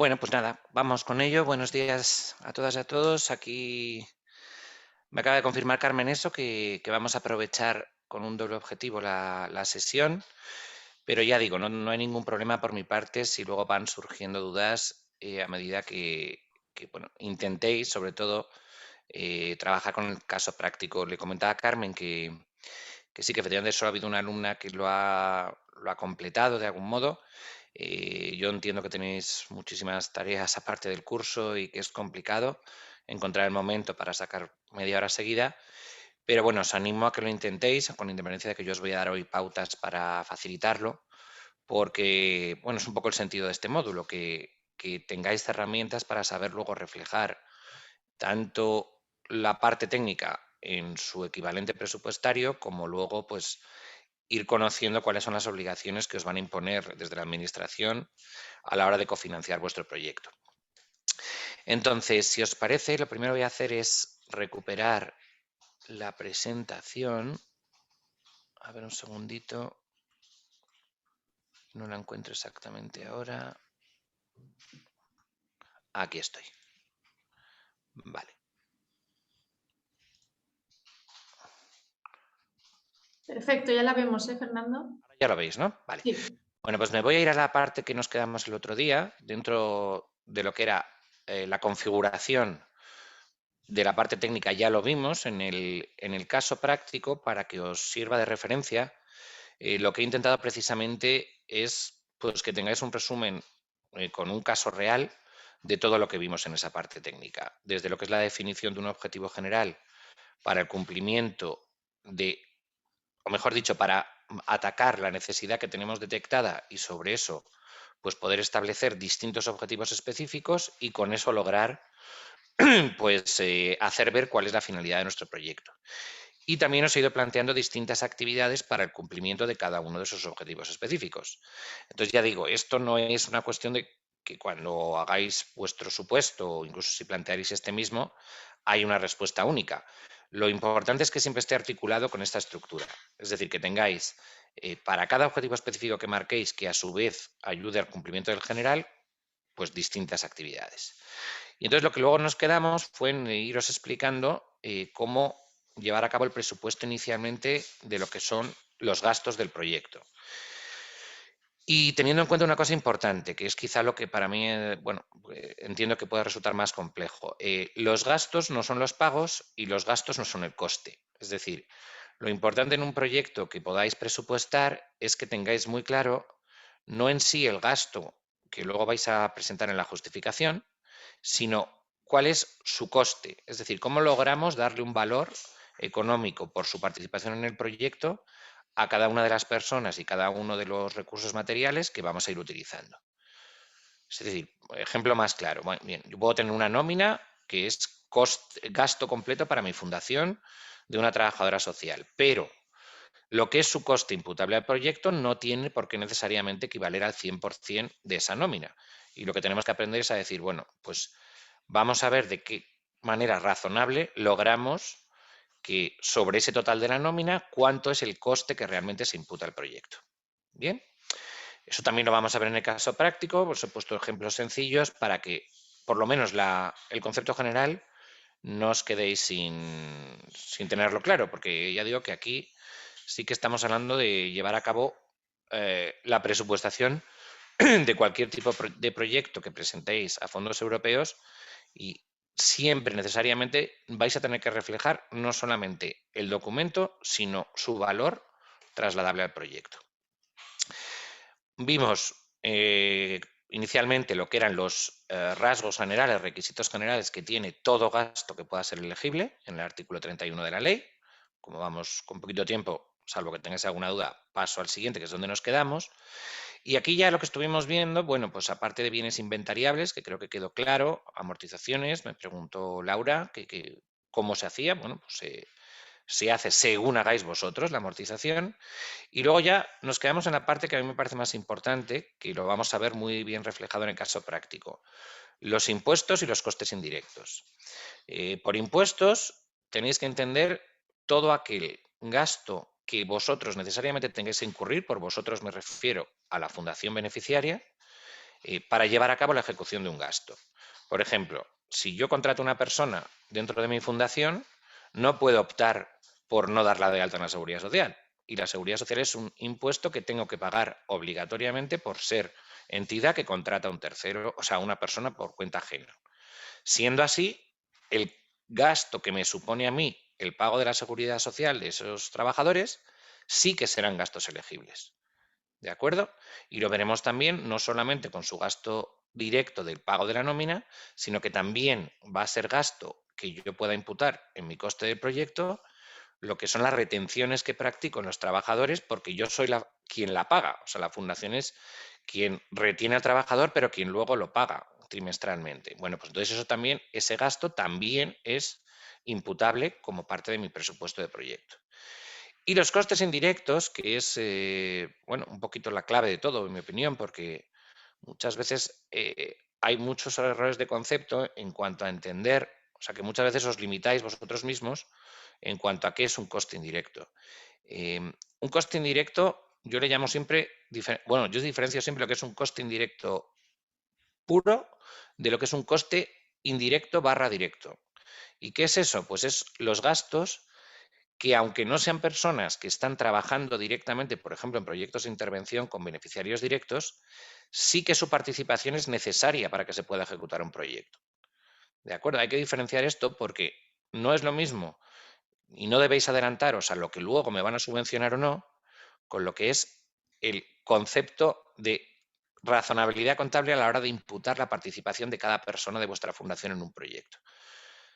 Bueno, pues nada, vamos con ello. Buenos días a todas y a todos. Aquí me acaba de confirmar Carmen eso, que vamos a aprovechar con un doble objetivo la sesión, pero ya digo, no hay ningún problema por mi parte si luego van surgiendo dudas a medida que, bueno, intentéis, sobre todo, trabajar con el caso práctico. Le comentaba a Carmen que sí, que efectivamente solo ha habido una alumna que lo ha completado de algún modo. Yo entiendo que tenéis muchísimas tareas aparte del curso y que es complicado encontrar el momento para sacar media hora seguida, pero bueno, os animo a que lo intentéis, con independencia de que yo os voy a dar hoy pautas para facilitarlo, porque bueno, es un poco el sentido de este módulo, que tengáis herramientas para saber luego reflejar tanto la parte técnica en su equivalente presupuestario, como luego pues ir conociendo cuáles son las obligaciones que os van a imponer desde la administración a la hora de cofinanciar vuestro proyecto. Entonces, si os parece, lo primero que voy a hacer es recuperar la presentación. A ver, un segundito. No la encuentro exactamente ahora. Aquí estoy. Vale. Perfecto, ya la vemos, Fernando? Ya lo veis, ¿no? Vale. Sí. Bueno, pues me voy a ir a la parte que nos quedamos el otro día, dentro de lo que era la configuración de la parte técnica. Ya lo vimos en el caso práctico, para que os sirva de referencia. Lo que he intentado precisamente es pues, que tengáis un resumen con un caso real de todo lo que vimos en esa parte técnica, desde lo que es la definición de un objetivo general para el cumplimiento de, o mejor dicho, para atacar la necesidad que tenemos detectada y sobre eso pues poder establecer distintos objetivos específicos y con eso lograr pues hacer ver cuál es la finalidad de nuestro proyecto. Y también os he ido planteando distintas actividades para el cumplimiento de cada uno de esos objetivos específicos. Entonces, ya digo, esto no es una cuestión de que cuando hagáis vuestro supuesto o incluso si plantearéis este mismo, hay una respuesta única. Lo importante es que siempre esté articulado con esta estructura. Es decir, que tengáis para cada objetivo específico que marquéis, que a su vez ayude al cumplimiento del general, pues distintas actividades. Y entonces lo que luego nos quedamos fue en iros explicando cómo llevar a cabo el presupuesto inicialmente de lo que son los gastos del proyecto. Y teniendo en cuenta una cosa importante, que es quizá lo que para mí, bueno, entiendo que puede resultar más complejo. Los gastos no son los pagos y los gastos no son el coste. Es decir, lo importante en un proyecto que podáis presupuestar es que tengáis muy claro no en sí el gasto que luego vais a presentar en la justificación, sino cuál es su coste. Es decir, cómo logramos darle un valor económico por su participación en el proyecto a cada una de las personas y cada uno de los recursos materiales que vamos a ir utilizando. Es decir, ejemplo más claro. Bien, yo puedo tener una nómina que es gasto completo para mi fundación de una trabajadora social, pero lo que es su coste imputable al proyecto no tiene por qué necesariamente equivaler al 100% de esa nómina. Y lo que tenemos que aprender es a decir, bueno, pues vamos a ver de qué manera razonable logramos que sobre ese total de la nómina, cuánto es el coste que realmente se imputa al proyecto. Bien, eso también lo vamos a ver en el caso práctico. Os he puesto ejemplos sencillos para que por lo menos el concepto general no os quedéis sin tenerlo claro, porque ya digo que aquí sí que estamos hablando de llevar a cabo la presupuestación de cualquier tipo de proyecto que presentéis a fondos europeos y siempre necesariamente vais a tener que reflejar no solamente el documento, sino su valor trasladable al proyecto. Vimos inicialmente lo que eran los rasgos generales, requisitos generales que tiene todo gasto que pueda ser elegible en el artículo 31 de la ley. Como vamos con poquito tiempo, salvo que tengáis alguna duda, paso al siguiente, que es donde nos quedamos. Y aquí ya lo que estuvimos viendo, bueno, pues aparte de bienes inventariables, que creo que quedó claro, amortizaciones, me preguntó Laura cómo se hacía. Bueno, pues se hace según hagáis vosotros la amortización. Y luego ya nos quedamos en la parte que a mí me parece más importante, que lo vamos a ver muy bien reflejado en el caso práctico. Los impuestos y los costes indirectos. Por impuestos tenéis que entender todo aquel gasto que vosotros necesariamente tengáis que incurrir, por vosotros me refiero a la fundación beneficiaria, para llevar a cabo la ejecución de un gasto. Por ejemplo, si yo contrato a una persona dentro de mi fundación, no puedo optar por no darla de alta en la Seguridad Social. Y la Seguridad Social es un impuesto que tengo que pagar obligatoriamente por ser entidad que contrata a un tercero, o sea, una persona por cuenta ajena. Siendo así, el gasto que me supone a mí el pago de la Seguridad Social de esos trabajadores sí que serán gastos elegibles. ¿De acuerdo? Y lo veremos también no solamente con su gasto directo del pago de la nómina, sino que también va a ser gasto que yo pueda imputar en mi coste del proyecto, lo que son las retenciones que practico en los trabajadores, porque yo soy quien la paga. O sea, la fundación es quien retiene al trabajador, pero quien luego lo paga trimestralmente. Bueno, pues entonces eso también, ese gasto también es imputable como parte de mi presupuesto de proyecto. Y los costes indirectos, que es bueno, un poquito la clave de todo, en mi opinión, porque muchas veces hay muchos errores de concepto en cuanto a entender, o sea, que muchas veces os limitáis vosotros mismos en cuanto a qué es un coste indirecto. Un coste indirecto, yo le llamo siempre, bueno, yo diferencio siempre lo que es un coste indirecto puro de lo que es un coste indirecto barra directo. ¿Y qué es eso? Pues es los gastos que, aunque no sean personas que están trabajando directamente, por ejemplo, en proyectos de intervención con beneficiarios directos, sí que su participación es necesaria para que se pueda ejecutar un proyecto. ¿De acuerdo? Hay que diferenciar esto porque no es lo mismo y no debéis adelantaros a lo que luego me van a subvencionar o no, con lo que es el concepto de razonabilidad contable a la hora de imputar la participación de cada persona de vuestra fundación en un proyecto.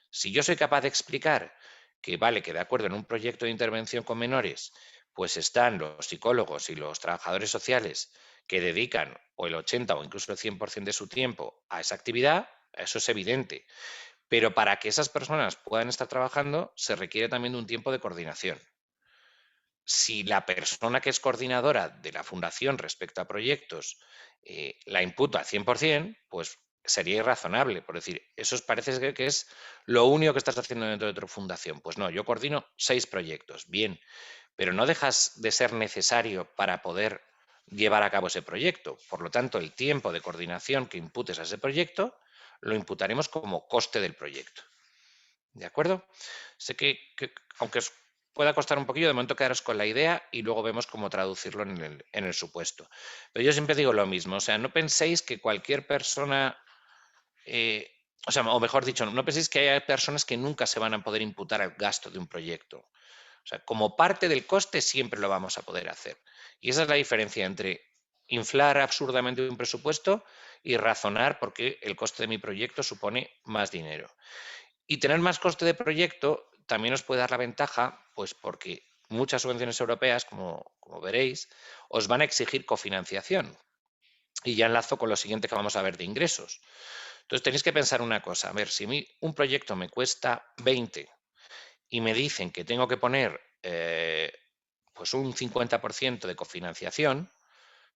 Si yo soy capaz de explicar que vale, que de acuerdo en un proyecto de intervención con menores, pues están los psicólogos y los trabajadores sociales que dedican o el 80 o incluso el 100% de su tiempo a esa actividad, eso es evidente. Pero para que esas personas puedan estar trabajando, se requiere también de un tiempo de coordinación. Si la persona que es coordinadora de la fundación respecto a proyectos la imputa al 100%, pues sería irrazonable. Por decir, eso os parece que es lo único que estás haciendo dentro de tu fundación. Pues no, yo coordino 6 proyectos, bien, pero no dejas de ser necesario para poder llevar a cabo ese proyecto. Por lo tanto, el tiempo de coordinación que imputes a ese proyecto lo imputaremos como coste del proyecto. ¿De acuerdo? Sé que aunque os pueda costar un poquillo, de momento quedaros con la idea y luego vemos cómo traducirlo en el supuesto. Pero yo siempre digo lo mismo, o sea, no penséis que cualquier persona, o sea, o mejor dicho, no penséis que haya personas que nunca se van a poder imputar al gasto de un proyecto. O sea, como parte del coste siempre lo vamos a poder hacer. Y esa es la diferencia entre inflar absurdamente un presupuesto y razonar porque el coste de mi proyecto supone más dinero. Y tener más coste de proyecto también os puede dar la ventaja, pues porque muchas subvenciones europeas, como veréis, os van a exigir cofinanciación. Y ya enlazo con lo siguiente que vamos a ver de ingresos. Entonces tenéis que pensar una cosa, a ver, si un proyecto me cuesta 20 y me dicen que tengo que poner pues un 50% de cofinanciación,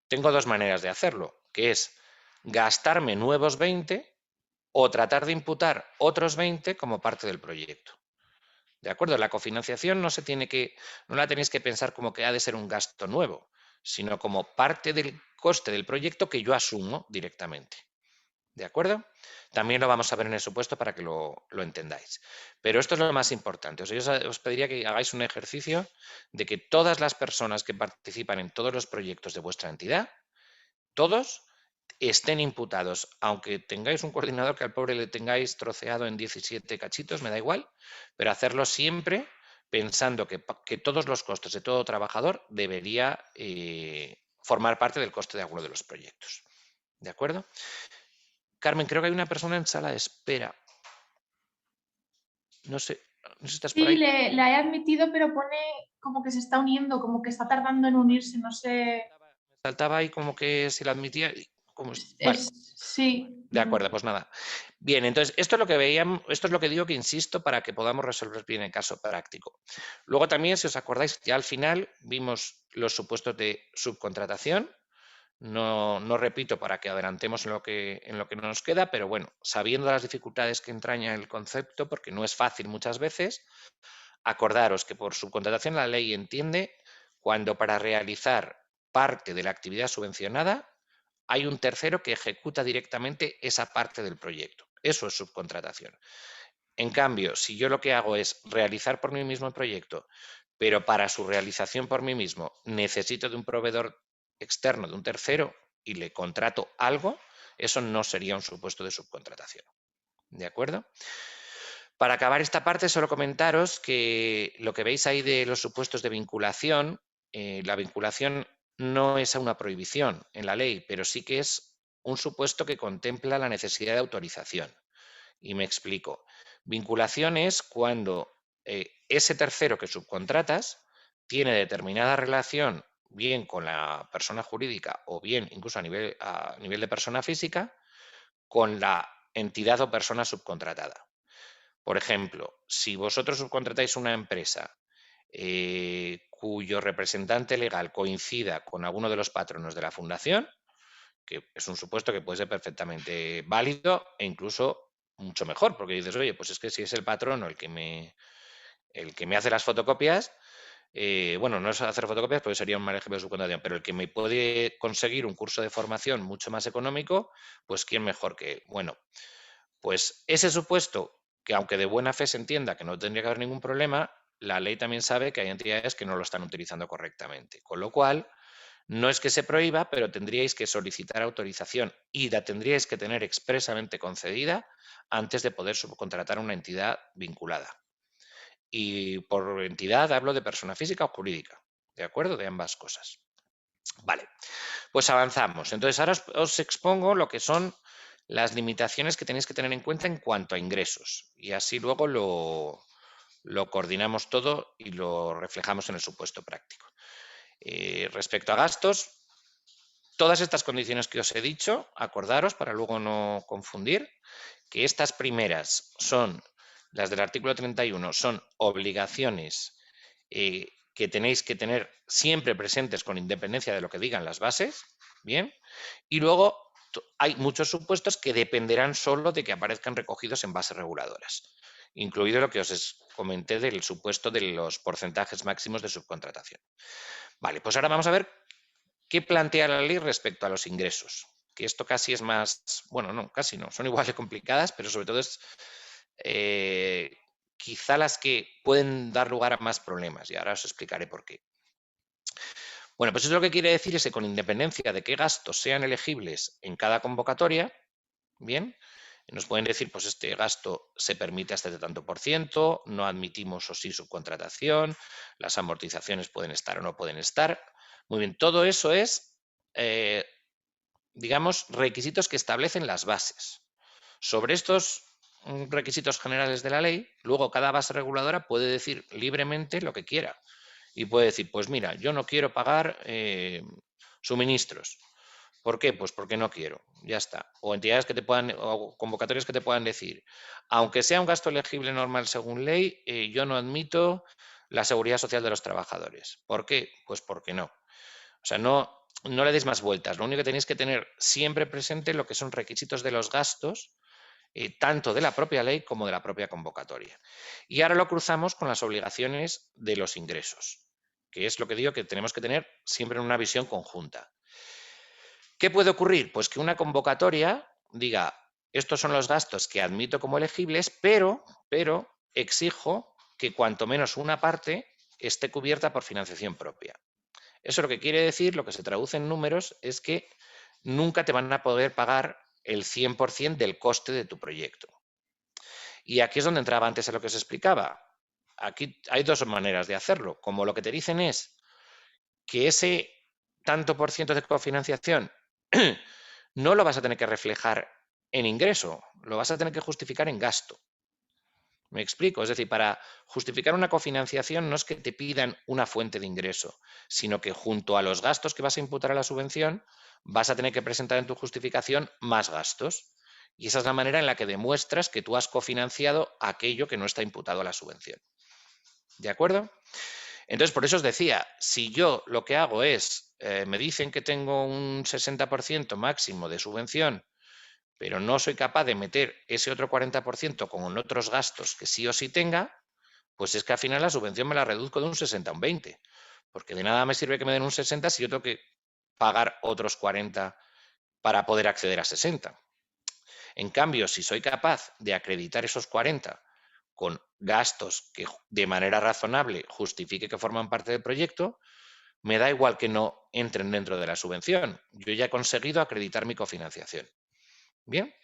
tengo dos maneras de hacerlo, que es gastarme nuevos 20 o tratar de imputar otros 20 como parte del proyecto. ¿De acuerdo? La cofinanciación no la tenéis que pensar como que ha de ser un gasto nuevo, sino como parte del coste del proyecto que yo asumo directamente. ¿De acuerdo? También lo vamos a ver en el supuesto para que lo entendáis. Pero esto es lo más importante. Yo os pediría que hagáis un ejercicio de que todas las personas que participan en todos los proyectos de vuestra entidad, todos estén imputados, aunque tengáis un coordinador que al pobre le tengáis troceado en 17 cachitos, me da igual, pero hacerlo siempre pensando que todos los costes de todo trabajador debería formar parte del coste de alguno de los proyectos. ¿De acuerdo? Carmen, creo que hay una persona en sala de espera. No sé si estás por Sí, ahí. la he admitido, pero pone como que se está uniendo, como que está tardando en unirse, no sé. Me saltaba ahí como que se la admitía. Vale. Sí. De acuerdo, pues nada. Bien, entonces esto es lo que veíamos, esto es lo que digo que insisto para que podamos resolver bien el caso práctico. Luego también, si os acordáis, ya al final vimos los supuestos de subcontratación. No repito para que adelantemos en lo que nos queda, pero bueno, sabiendo las dificultades que entraña el concepto, porque no es fácil muchas veces, acordaros que por subcontratación la ley entiende cuando para realizar parte de la actividad subvencionada hay un tercero que ejecuta directamente esa parte del proyecto. Eso es subcontratación. En cambio, si yo lo que hago es realizar por mí mismo el proyecto, pero para su realización por mí mismo necesito de un proveedor externo, de un tercero, y le contrato algo, eso no sería un supuesto de subcontratación. ¿De acuerdo? Para acabar esta parte, solo comentaros que lo que veis ahí de los supuestos de vinculación, la vinculación no es una prohibición en la ley, pero sí que es un supuesto que contempla la necesidad de autorización. Y me explico. Vinculación es cuando ese tercero que subcontratas tiene determinada relación bien con la persona jurídica o bien incluso a nivel de persona física con la entidad o persona subcontratada. Por ejemplo, si vosotros subcontratáis una empresa cuyo representante legal coincida con alguno de los patronos de la fundación, que es un supuesto que puede ser perfectamente válido e incluso mucho mejor, porque dices, oye, pues es que si es el patrono el que me hace las fotocopias, bueno, no es hacer fotocopias porque sería un mal ejemplo de subcontratación, pero el que me puede conseguir un curso de formación mucho más económico, pues ¿quién mejor que él? Bueno, pues ese supuesto, que aunque de buena fe se entienda que no tendría que haber ningún problema, la ley también sabe que hay entidades que no lo están utilizando correctamente. Con lo cual, no es que se prohíba, pero tendríais que solicitar autorización y la tendríais que tener expresamente concedida antes de poder subcontratar a una entidad vinculada. Y por entidad hablo de persona física o jurídica, ¿de acuerdo? De ambas cosas. Vale, pues avanzamos. Entonces ahora os expongo lo que son las limitaciones que tenéis que tener en cuenta en cuanto a ingresos. Y así luego lo coordinamos todo y lo reflejamos en el supuesto práctico. Respecto a gastos, todas estas condiciones que os he dicho, acordaros para luego no confundir, que estas primeras son, las del artículo 31, son obligaciones que tenéis que tener siempre presentes con independencia de lo que digan las bases, ¿bien? Y luego hay muchos supuestos que dependerán solo de que aparezcan recogidos en bases reguladoras, incluido lo que os comenté del supuesto de los porcentajes máximos de subcontratación. Vale, pues ahora vamos a ver qué plantea la ley respecto a los ingresos, que esto casi es más, bueno, no, casi no, son igual de complicadas, pero sobre todo es quizá las que pueden dar lugar a más problemas y ahora os explicaré por qué. Bueno, pues eso lo que quiere decir es que con independencia de qué gastos sean elegibles en cada convocatoria, bien, nos pueden decir, pues este gasto se permite hasta de tanto por ciento, no admitimos o sí subcontratación, las amortizaciones pueden estar o no pueden estar. Muy bien, todo eso es, digamos, requisitos que establecen las bases. Sobre estos requisitos generales de la ley, luego cada base reguladora puede decir libremente lo que quiera. Y puede decir, pues mira, yo no quiero pagar suministros. ¿Por qué? Pues porque no quiero, ya está. O entidades que te puedan, o convocatorias que te puedan decir, aunque sea un gasto elegible normal según ley, yo no admito la seguridad social de los trabajadores. ¿Por qué? Pues porque no. O sea, no le deis más vueltas. Lo único que tenéis que tener siempre presente lo que son requisitos de los gastos, tanto de la propia ley como de la propia convocatoria. Y ahora lo cruzamos con las obligaciones de los ingresos, que es lo que digo que tenemos que tener siempre en una visión conjunta. ¿Qué puede ocurrir? Pues que una convocatoria diga, estos son los gastos que admito como elegibles, pero exijo que cuanto menos una parte esté cubierta por financiación propia. Eso lo que quiere decir, lo que se traduce en números, es que nunca te van a poder pagar el 100% del coste de tu proyecto. Y aquí es donde entraba antes a lo que os explicaba. Aquí hay dos maneras de hacerlo. Como lo que te dicen es que ese tanto por ciento de cofinanciación no lo vas a tener que reflejar en ingreso, lo vas a tener que justificar en gasto. Me explico, es decir, para justificar una cofinanciación no es que te pidan una fuente de ingreso, sino que junto a los gastos que vas a imputar a la subvención, vas a tener que presentar en tu justificación más gastos. Y esa es la manera en la que demuestras que tú has cofinanciado aquello que no está imputado a la subvención. ¿De acuerdo? Entonces, por eso os decía, si yo lo que hago es, me dicen que tengo un 60% máximo de subvención, pero no soy capaz de meter ese otro 40% con otros gastos que sí o sí tenga, pues es que al final la subvención me la reduzco de un 60 a un 20, porque de nada me sirve que me den un 60 si yo tengo que pagar otros 40 para poder acceder a 60. En cambio, si soy capaz de acreditar esos 40 con gastos que de manera razonable justifique que forman parte del proyecto, me da igual que no entren dentro de la subvención. Yo ya he conseguido acreditar mi cofinanciación. Bien,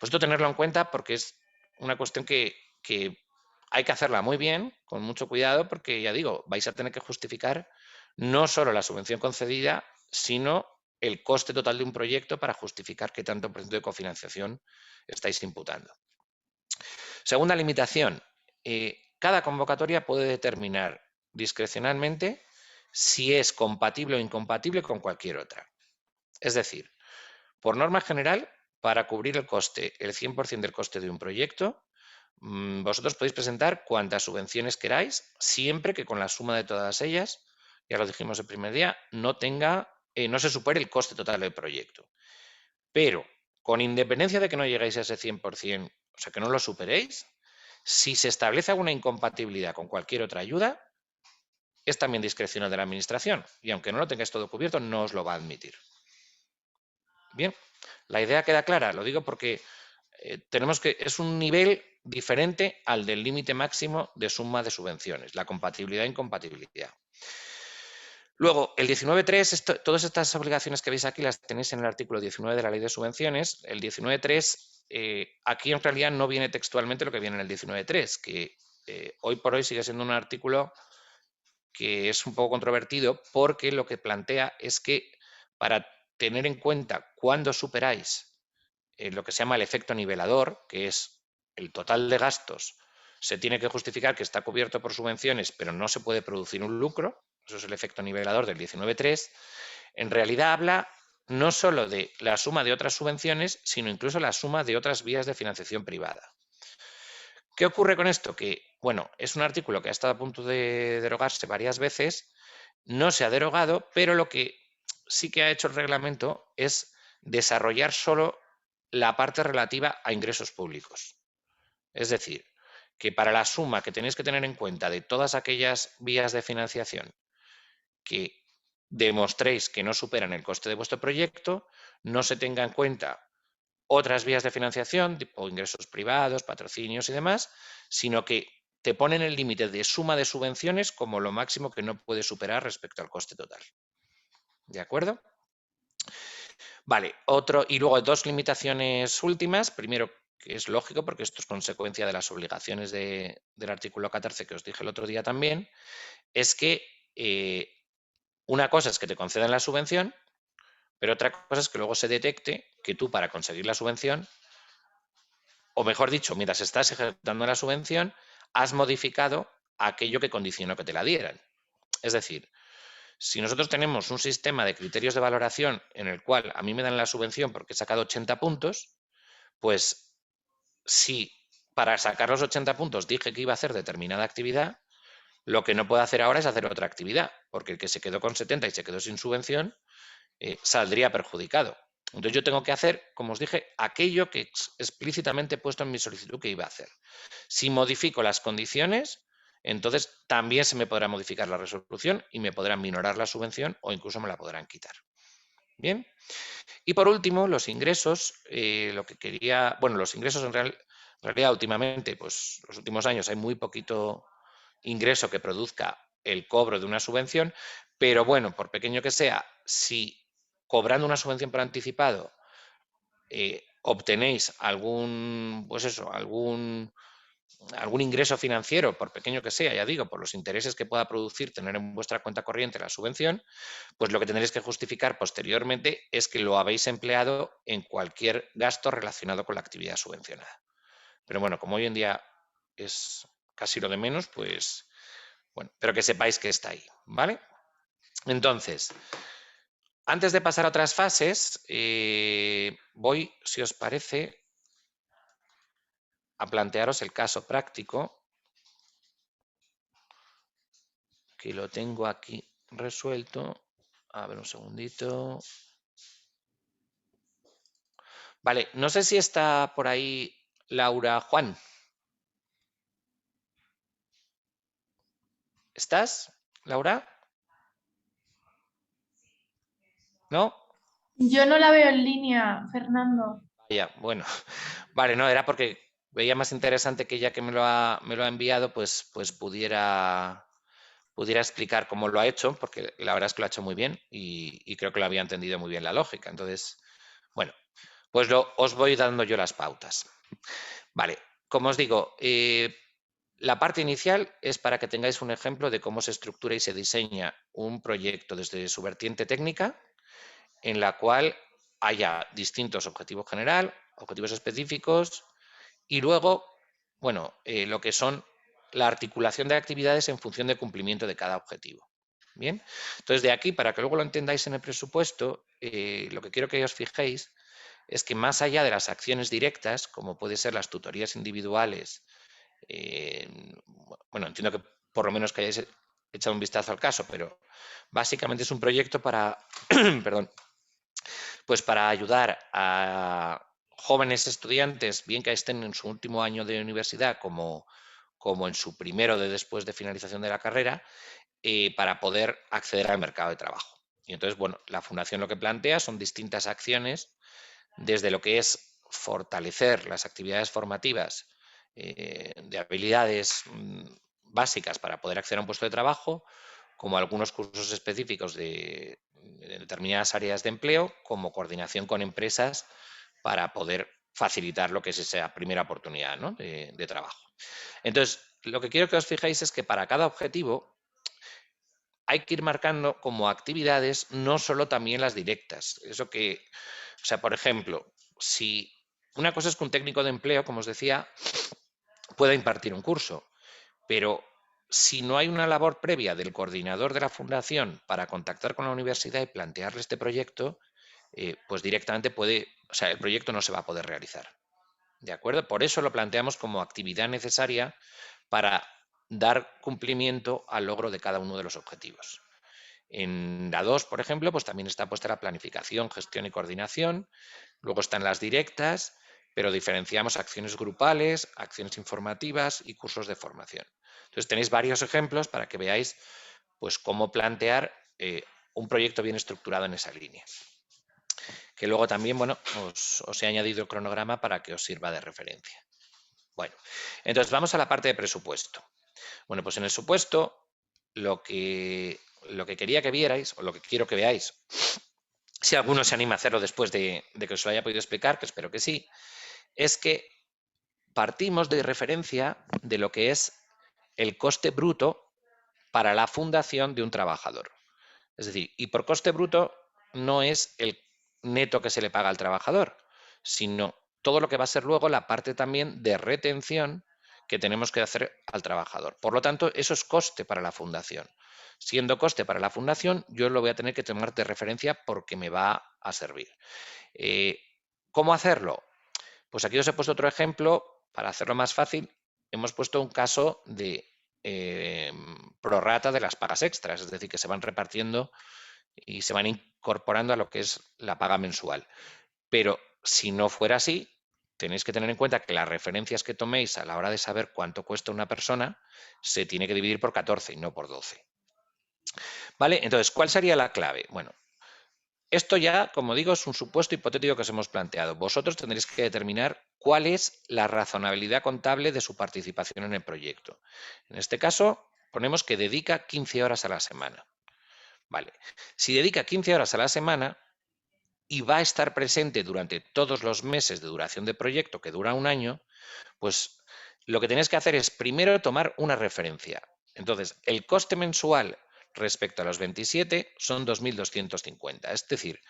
pues esto tenerlo en cuenta porque es una cuestión que hay que hacerla muy bien, con mucho cuidado, porque ya digo, vais a tener que justificar no solo la subvención concedida, sino el coste total de un proyecto para justificar qué tanto por ciento de cofinanciación estáis imputando. Segunda limitación, cada convocatoria puede determinar discrecionalmente si es compatible o incompatible con cualquier otra. Es decir, por norma general, para cubrir el coste, el 100% del coste de un proyecto, vosotros podéis presentar cuantas subvenciones queráis, siempre que con la suma de todas ellas, ya lo dijimos el primer día, no se supere el coste total del proyecto. Pero, con independencia de que no lleguéis a ese 100%, o sea, que no lo superéis, si se establece alguna incompatibilidad con cualquier otra ayuda, es también discrecional de la Administración y aunque no lo tengáis todo cubierto, no os lo va a admitir. Bien, la idea queda clara, lo digo porque es un nivel diferente al del límite máximo de suma de subvenciones, la compatibilidad e incompatibilidad. Luego, el 19.3, todas estas obligaciones que veis aquí las tenéis en el artículo 19 de la Ley de Subvenciones. El 19.3, aquí en realidad no viene textualmente lo que viene en el 19.3, que hoy por hoy sigue siendo un artículo que es un poco controvertido porque lo que plantea es que para tener en cuenta cuándo superáis lo que se llama el efecto nivelador, que es el total de gastos, se tiene que justificar que está cubierto por subvenciones, pero no se puede producir un lucro. Eso es el efecto nivelador del 19.3. En realidad habla no solo de la suma de otras subvenciones, sino incluso la suma de otras vías de financiación privada. ¿Qué ocurre con esto? Que, bueno, es un artículo que ha estado a punto de derogarse varias veces, no se ha derogado, pero lo que sí que ha hecho el reglamento es desarrollar solo la parte relativa a ingresos públicos. Es decir, que para la suma que tenéis que tener en cuenta de todas aquellas vías de financiación que demostréis que no superan el coste de vuestro proyecto, no se tenga en cuenta otras vías de financiación, tipo ingresos privados, patrocinios y demás, sino que te ponen el límite de suma de subvenciones como lo máximo que no puede superar respecto al coste total. ¿De acuerdo? Vale, y luego dos limitaciones últimas. Primero, que es lógico porque esto es consecuencia de las obligaciones del artículo 14 que os dije el otro día también, es que una cosa es que te concedan la subvención, pero otra cosa es que luego se detecte que tú para conseguir la subvención, o mejor dicho, mientras estás ejecutando la subvención, has modificado aquello que condicionó que te la dieran. Es decir, si nosotros tenemos un sistema de criterios de valoración en el cual a mí me dan la subvención porque he sacado 80 puntos, pues si para sacar los 80 puntos dije que iba a hacer determinada actividad, lo que no puedo hacer ahora es hacer otra actividad, porque el que se quedó con 70 y se quedó sin subvención saldría perjudicado. Entonces yo tengo que hacer, como os dije, aquello que explícitamente he puesto en mi solicitud que iba a hacer. Si modifico las condiciones, entonces también se me podrá modificar la resolución y me podrán minorar la subvención o incluso me la podrán quitar. Bien. Y por último, los ingresos, los ingresos en realidad últimamente, pues los últimos años hay muy poquito ingreso que produzca el cobro de una subvención, pero bueno, por pequeño que sea, si cobrando una subvención por anticipado obtenéis algún ingreso financiero, por pequeño que sea, ya digo, por los intereses que pueda producir tener en vuestra cuenta corriente la subvención, pues lo que tendréis que justificar posteriormente es que lo habéis empleado en cualquier gasto relacionado con la actividad subvencionada. Pero bueno, como hoy en día es casi lo de menos, pues bueno, pero que sepáis que está ahí, ¿vale? Entonces, antes de pasar a otras fases, voy, si os parece, a plantearos el caso práctico, que lo tengo aquí resuelto. A ver, un segundito. Vale, no sé si está por ahí Laura Juan. ¿Estás, Laura? ¿No? Yo no la veo en línea, Fernando. Ya, bueno, vale, no, era porque veía más interesante que ya que me lo ha enviado, pues pudiera explicar cómo lo ha hecho, porque la verdad es que lo ha hecho muy bien y creo que lo había entendido muy bien la lógica. Entonces, bueno, pues os voy dando yo las pautas. Vale, como os digo, la parte inicial es para que tengáis un ejemplo de cómo se estructura y se diseña un proyecto desde su vertiente técnica, en la cual haya distintos objetivos general, objetivos específicos y luego, bueno, lo que son la articulación de actividades en función del cumplimiento de cada objetivo. Bien, entonces de aquí, para que luego lo entendáis en el presupuesto, lo que quiero que os fijéis es que más allá de las acciones directas, como pueden ser las tutorías individuales, eh, bueno, entiendo que por lo menos que hayáis echado un vistazo al caso, pero básicamente es un proyecto para, perdón, pues para ayudar a jóvenes estudiantes, bien que estén en su último año de universidad como en su primero de después de finalización de la carrera, para poder acceder al mercado de trabajo. Y entonces, bueno, la Fundación lo que plantea son distintas acciones desde lo que es fortalecer las actividades formativas de habilidades básicas para poder acceder a un puesto de trabajo, como algunos cursos específicos de determinadas áreas de empleo, como coordinación con empresas para poder facilitar lo que es esa primera oportunidad, ¿no?, de trabajo. Entonces, lo que quiero que os fijéis es que para cada objetivo hay que ir marcando como actividades, no solo también las directas. Eso que, o sea, por ejemplo, si una cosa es que un técnico de empleo, como os decía, pueda impartir un curso, pero si no hay una labor previa del coordinador de la fundación para contactar con la universidad y plantearle este proyecto, pues directamente o sea, el proyecto no se va a poder realizar. ¿De acuerdo? Por eso lo planteamos como actividad necesaria para dar cumplimiento al logro de cada uno de los objetivos. En la 2, por ejemplo, pues también está puesta la planificación, gestión y coordinación. Luego están las directas, pero diferenciamos acciones grupales, acciones informativas y cursos de formación. Entonces tenéis varios ejemplos para que veáis pues, cómo plantear un proyecto bien estructurado en esa línea. Que luego también, bueno, os he añadido el cronograma para que os sirva de referencia. Bueno, entonces vamos a la parte de presupuesto. Bueno, pues en el supuesto lo que quería que vierais, o lo que quiero que veáis, si alguno se anima a hacerlo después de que os lo haya podido explicar, que espero que sí, es que partimos de referencia de lo que es el coste bruto para la fundación de un trabajador. Es decir, y por coste bruto no es el neto que se le paga al trabajador, sino todo lo que va a ser luego la parte también de retención que tenemos que hacer al trabajador. Por lo tanto, eso es coste para la fundación. Siendo coste para la fundación, yo lo voy a tener que tomar de referencia porque me va a servir. ¿Cómo hacerlo? Pues aquí os he puesto otro ejemplo. Para hacerlo más fácil, hemos puesto un caso de prorrata de las pagas extras, es decir, que se van repartiendo y se van incorporando a lo que es la paga mensual. Pero si no fuera así, tenéis que tener en cuenta que las referencias que toméis a la hora de saber cuánto cuesta una persona se tiene que dividir por 14 y no por 12. ¿Vale? Entonces, ¿cuál sería la clave? Bueno, esto ya, como digo, es un supuesto hipotético que os hemos planteado. Vosotros tendréis que determinar cuál es la razonabilidad contable de su participación en el proyecto. En este caso, ponemos que dedica 15 horas a la semana. Vale. Si dedica 15 horas a la semana y va a estar presente durante todos los meses de duración de proyecto, que dura un año, pues lo que tenéis que hacer es primero tomar una referencia. Entonces, el coste mensual respecto a los 27 son 2.250. Es decir,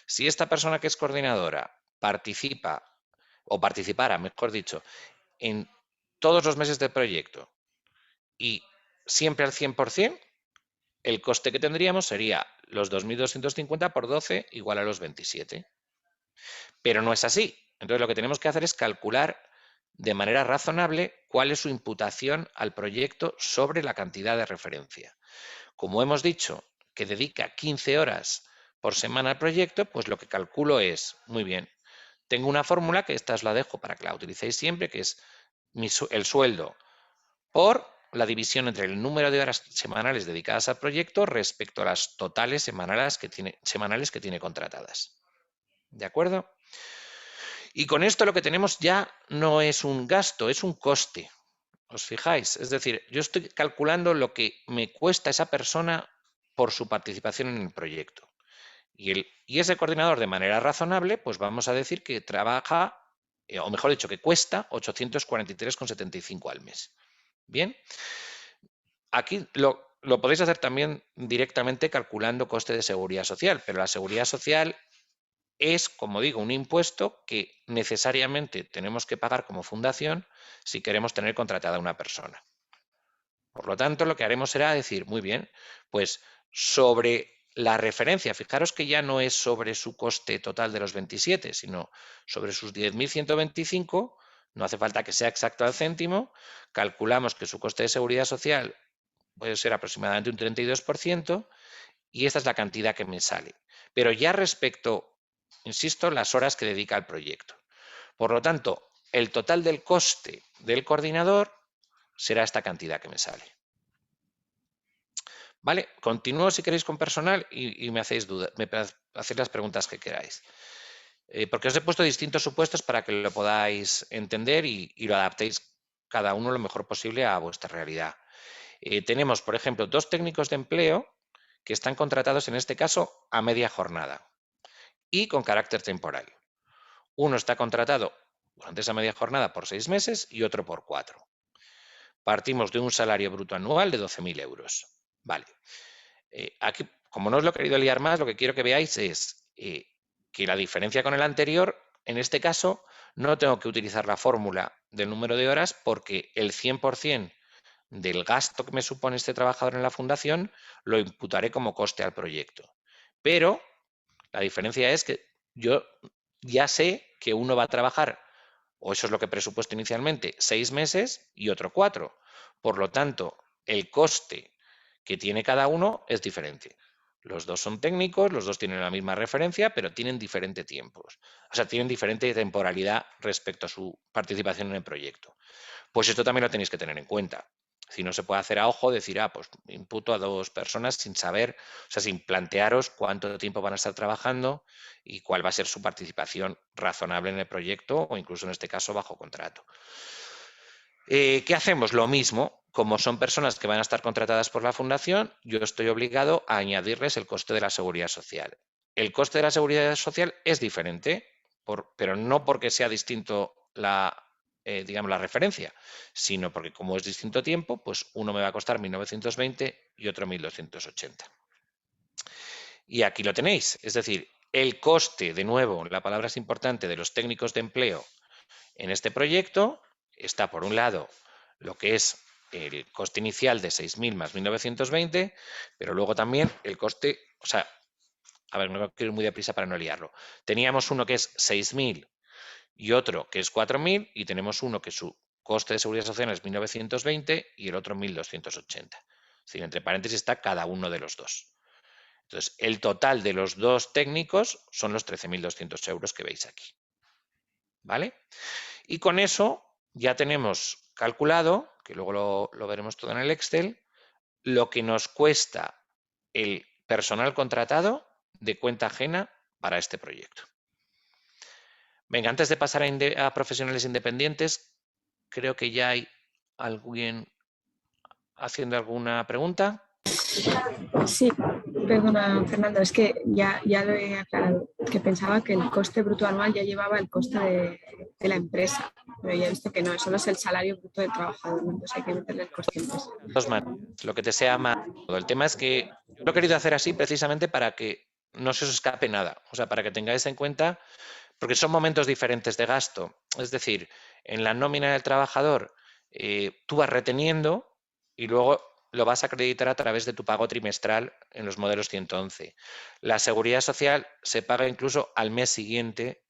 si esta persona que es coordinadora participa o participara, mejor dicho, en todos los meses del proyecto y siempre al 100%, el coste que tendríamos sería los 2.250 por 12 igual a los 27. Pero no es así. Entonces lo que tenemos que hacer es calcular de manera razonable cuál es su imputación al proyecto sobre la cantidad de referencia. Como hemos dicho que dedica 15 horas por semana al proyecto, pues lo que calculo es, muy bien, tengo una fórmula que esta os la dejo para que la utilicéis siempre, que es el sueldo por la división entre el número de horas semanales dedicadas al proyecto respecto a las totales semanales que tiene contratadas. ¿De acuerdo? Y con esto lo que tenemos ya no es un gasto, es un coste. ¿Os fijáis? Es decir, yo estoy calculando lo que me cuesta esa persona por su participación en el proyecto. Y ese coordinador, de manera razonable, pues vamos a decir que trabaja, o mejor dicho, que cuesta 843,75 al mes. Bien, aquí lo podéis hacer también directamente calculando coste de seguridad social, pero la seguridad social es, como digo, un impuesto que necesariamente tenemos que pagar como fundación si queremos tener contratada a una persona. Por lo tanto, lo que haremos será decir, muy bien, pues sobre la referencia, fijaros que ya no es sobre su coste total de los 27, sino sobre sus 10.125, no hace falta que sea exacto al céntimo, calculamos que su coste de seguridad social puede ser aproximadamente un 32%, y esta es la cantidad que me sale. Pero ya respecto, insisto, las horas que dedica al proyecto. Por lo tanto, el total del coste del coordinador será esta cantidad que me sale. ¿Vale? Continúo si queréis con personal y me hacéis dudas, hacéis las preguntas que queráis. Porque os he puesto distintos supuestos para que lo podáis entender y lo adaptéis cada uno lo mejor posible a vuestra realidad. Tenemos, por ejemplo, 2 técnicos de empleo que están contratados en este caso a media jornada y con carácter temporal. Uno está contratado durante esa media jornada por 6 meses y otro por 4. Partimos de un salario bruto anual de 12.000 euros. Vale. Aquí, como no os lo he querido liar más, lo que quiero que veáis es que la diferencia con el anterior, en este caso, no tengo que utilizar la fórmula del número de horas porque el 100% del gasto que me supone este trabajador en la fundación lo imputaré como coste al proyecto. Pero la diferencia es que yo ya sé que uno va a trabajar, o eso es lo que presupuesto inicialmente, 6 meses y otro 4. Por lo tanto, el coste que tiene cada uno es diferente. Los dos son técnicos, los dos tienen la misma referencia, pero tienen diferentes tiempos. O sea, tienen diferente temporalidad respecto a su participación en el proyecto. Pues esto también lo tenéis que tener en cuenta. Si no se puede hacer a ojo, decir, pues imputo a 2 personas sin saber, o sea, sin plantearos cuánto tiempo van a estar trabajando y cuál va a ser su participación razonable en el proyecto o incluso en este caso bajo contrato. ¿Qué hacemos? Lo mismo, como son personas que van a estar contratadas por la fundación, yo estoy obligado a añadirles el coste de la seguridad social. El coste de la seguridad social es diferente, pero no porque sea distinto digamos, la referencia, sino porque como es distinto tiempo, pues uno me va a costar 1.920 y otro 1.280. Y aquí lo tenéis, es decir, el coste, de nuevo, la palabra es importante, de los técnicos de empleo en este proyecto está, por un lado, lo que es el coste inicial de 6.000 más 1.920, pero luego también el coste, o sea, a ver, no quiero ir muy deprisa para no liarlo. Teníamos uno que es 6.000 y otro que es 4.000 y tenemos uno que su coste de seguridad social es 1.920 y el otro 1.280. Es decir, entre paréntesis está cada uno de los dos. Entonces, el total de los dos técnicos son los 13.200 euros que veis aquí. ¿Vale? Y con eso ya tenemos calculado, que luego lo veremos todo en el Excel, lo que nos cuesta el personal contratado de cuenta ajena para este proyecto. Venga, antes de pasar a profesionales independientes, creo que ya hay alguien haciendo alguna pregunta. Sí, perdona, Fernando, es que ya lo he aclarado, que pensaba que el coste bruto anual ya llevaba el coste de la empresa, pero ya he visto que no, solo es el salario bruto del trabajador, entonces hay que meterle el cociente. Dos maneras, lo que te sea más cómodo. El tema es que yo lo he querido hacer así precisamente para que no se os escape nada, o sea, para que tengáis en cuenta, porque son momentos diferentes de gasto. Es decir, en la nómina del trabajador tú vas reteniendo y luego lo vas a acreditar a través de tu pago trimestral en los modelos 111. La seguridad social se paga incluso al mes siguiente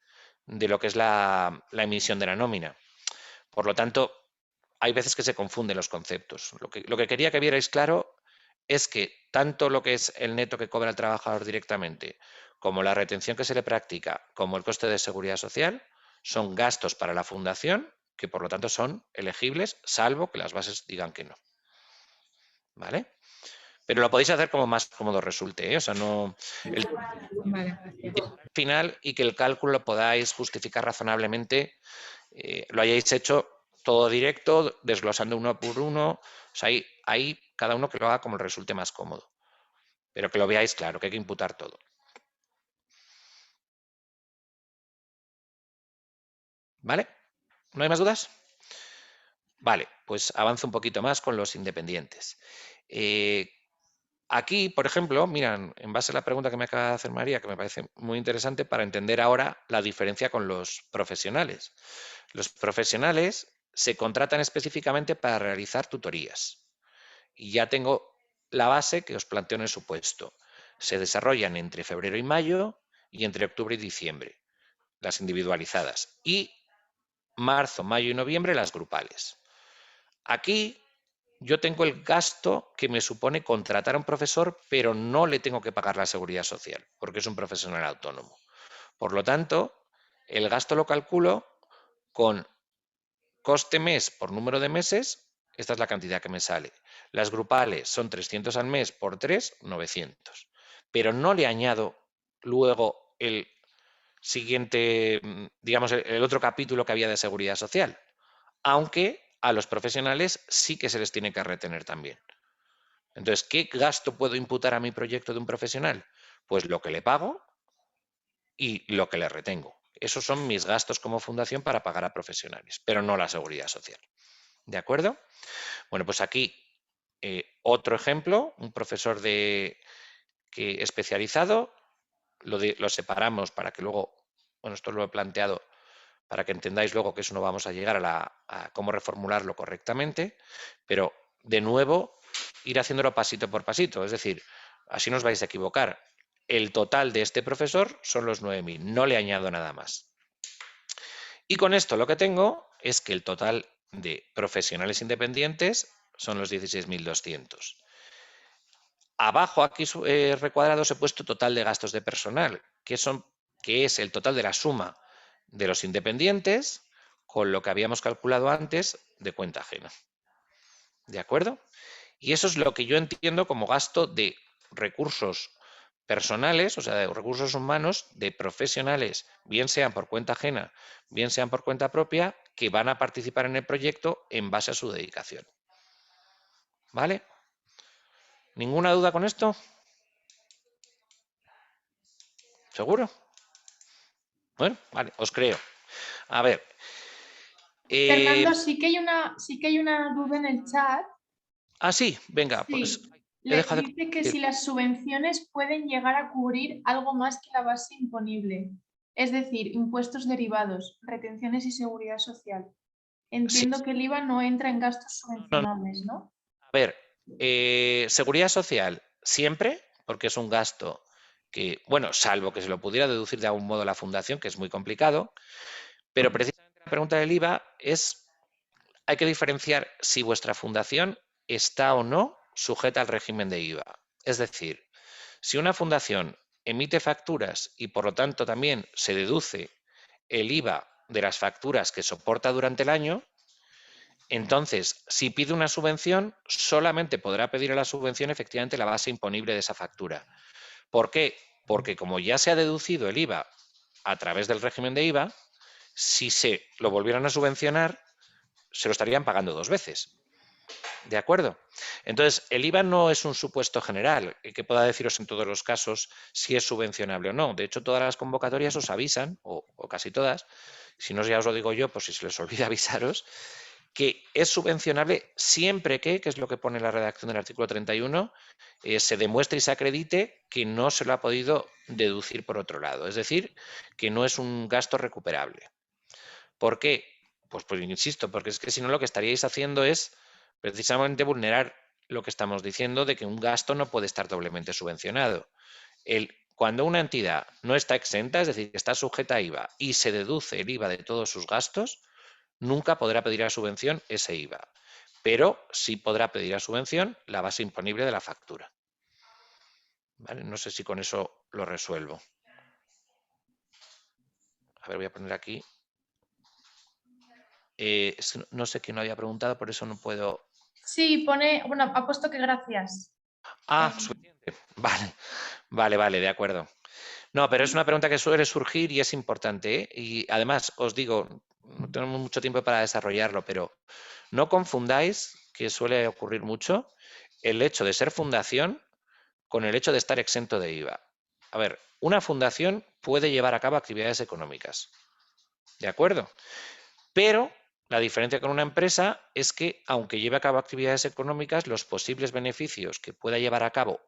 de lo que es la emisión de la nómina. Por lo tanto, hay veces que se confunden los conceptos. Lo que quería que vierais claro es que tanto lo que es el neto que cobra el trabajador directamente, como la retención que se le practica, como el coste de seguridad social, son gastos para la fundación que por lo tanto son elegibles, salvo que las bases digan que no. ¿Vale? Pero lo podéis hacer como más cómodo resulte, ¿eh? O sea, no... Vale, gracias. final y que el cálculo lo podáis justificar razonablemente, lo hayáis hecho todo directo, desglosando uno por uno. O sea, ahí cada uno que lo haga como le resulte más cómodo. Pero que lo veáis claro, que hay que imputar todo. ¿Vale? ¿No hay más dudas? Vale, pues avanzo un poquito más con los independientes. Aquí, por ejemplo, miran, en base a la pregunta que me acaba de hacer María, que me parece muy interesante para entender ahora la diferencia con los profesionales. Los profesionales se contratan específicamente para realizar tutorías. Y ya tengo la base que os planteo en el supuesto. Se desarrollan entre febrero y mayo y entre octubre y diciembre, las individualizadas. Y marzo, mayo y noviembre, las grupales. Aquí yo tengo el gasto que me supone contratar a un profesor, pero no le tengo que pagar la seguridad social, porque es un profesional autónomo. Por lo tanto, el gasto lo calculo con coste mes por número de meses, esta es la cantidad que me sale. Las grupales son 300 al mes por 3, 900. Pero no le añado luego el siguiente, digamos, el otro capítulo que había de seguridad social. Aunque a los profesionales sí que se les tiene que retener también. Entonces, ¿qué gasto puedo imputar a mi proyecto de un profesional? Pues lo que le pago y lo que le retengo. Esos son mis gastos como fundación para pagar a profesionales, pero no la seguridad social. ¿De acuerdo? Bueno, pues aquí otro ejemplo, un profesor especializado, lo separamos para que luego, bueno, esto lo he planteado para que entendáis luego que eso no vamos a llegar a cómo reformularlo correctamente, pero de nuevo ir haciéndolo pasito por pasito, es decir, así no os vais a equivocar. El total de este profesor son los 9.000, no le añado nada más. Y con esto lo que tengo es que el total de profesionales independientes son los 16.200. Abajo, aquí recuadrados, he puesto total de gastos de personal, que es el total de la suma de los independientes con lo que habíamos calculado antes de cuenta ajena. ¿De acuerdo? Y eso es lo que yo entiendo como gasto de recursos personales, o sea, de recursos humanos, de profesionales, bien sean por cuenta ajena, bien sean por cuenta propia, que van a participar en el proyecto en base a su dedicación. ¿Vale? ¿Ninguna duda con esto? ¿Seguro? Bueno, vale, os creo. A ver. Fernando, sí que hay una duda en el chat. Ah, sí, venga, pues Sí, he dejado dice que si las subvenciones pueden llegar a cubrir algo más que la base imponible, es decir, impuestos derivados, retenciones y seguridad social. Entiendo sí, que el IVA no entra en gastos subvencionables, ¿no? A ver, seguridad social siempre, porque es un gasto que, bueno, salvo que se lo pudiera deducir de algún modo la fundación, que es muy complicado, pero precisamente la pregunta del IVA hay que diferenciar si vuestra fundación está o no sujeta al régimen de IVA. Es decir, si una fundación emite facturas y por lo tanto también se deduce el IVA de las facturas que soporta durante el año, entonces, si pide una subvención, solamente podrá pedir a la subvención efectivamente la base imponible de esa factura. ¿Por qué? Porque como ya se ha deducido el IVA a través del régimen de IVA, si se lo volvieran a subvencionar, se lo estarían pagando dos veces. ¿De acuerdo? Entonces, el IVA no es un supuesto general que pueda deciros en todos los casos si es subvencionable o no. De hecho, todas las convocatorias os avisan, o casi todas, si no ya os lo digo yo, pues si se les olvida avisaros, que es subvencionable siempre que es lo que pone la redacción del artículo 31, se demuestre y se acredite que no se lo ha podido deducir por otro lado. Es decir, que no es un gasto recuperable. ¿Por qué? Pues insisto, porque es que si no lo que estaríais haciendo es precisamente vulnerar lo que estamos diciendo de que un gasto no puede estar doblemente subvencionado. Cuando una entidad no está exenta, es decir, que está sujeta a IVA y se deduce el IVA de todos sus gastos, nunca podrá pedir a subvención ese IVA, pero sí podrá pedir a subvención la base imponible de la factura. ¿Vale? No sé si con eso lo resuelvo. A ver, voy a poner aquí. No sé quién lo había preguntado, por eso no puedo. Sí, pone, bueno, ha puesto que gracias. Ah, suficiente. Vale, de acuerdo. No, pero es una pregunta que suele surgir y es importante, ¿eh? Y además, os digo, no tenemos mucho tiempo para desarrollarlo, pero no confundáis, que suele ocurrir mucho, el hecho de ser fundación con el hecho de estar exento de IVA. A ver, una fundación puede llevar a cabo actividades económicas, ¿de acuerdo? Pero la diferencia con una empresa es que, aunque lleve a cabo actividades económicas, los posibles beneficios que pueda llevar a cabo,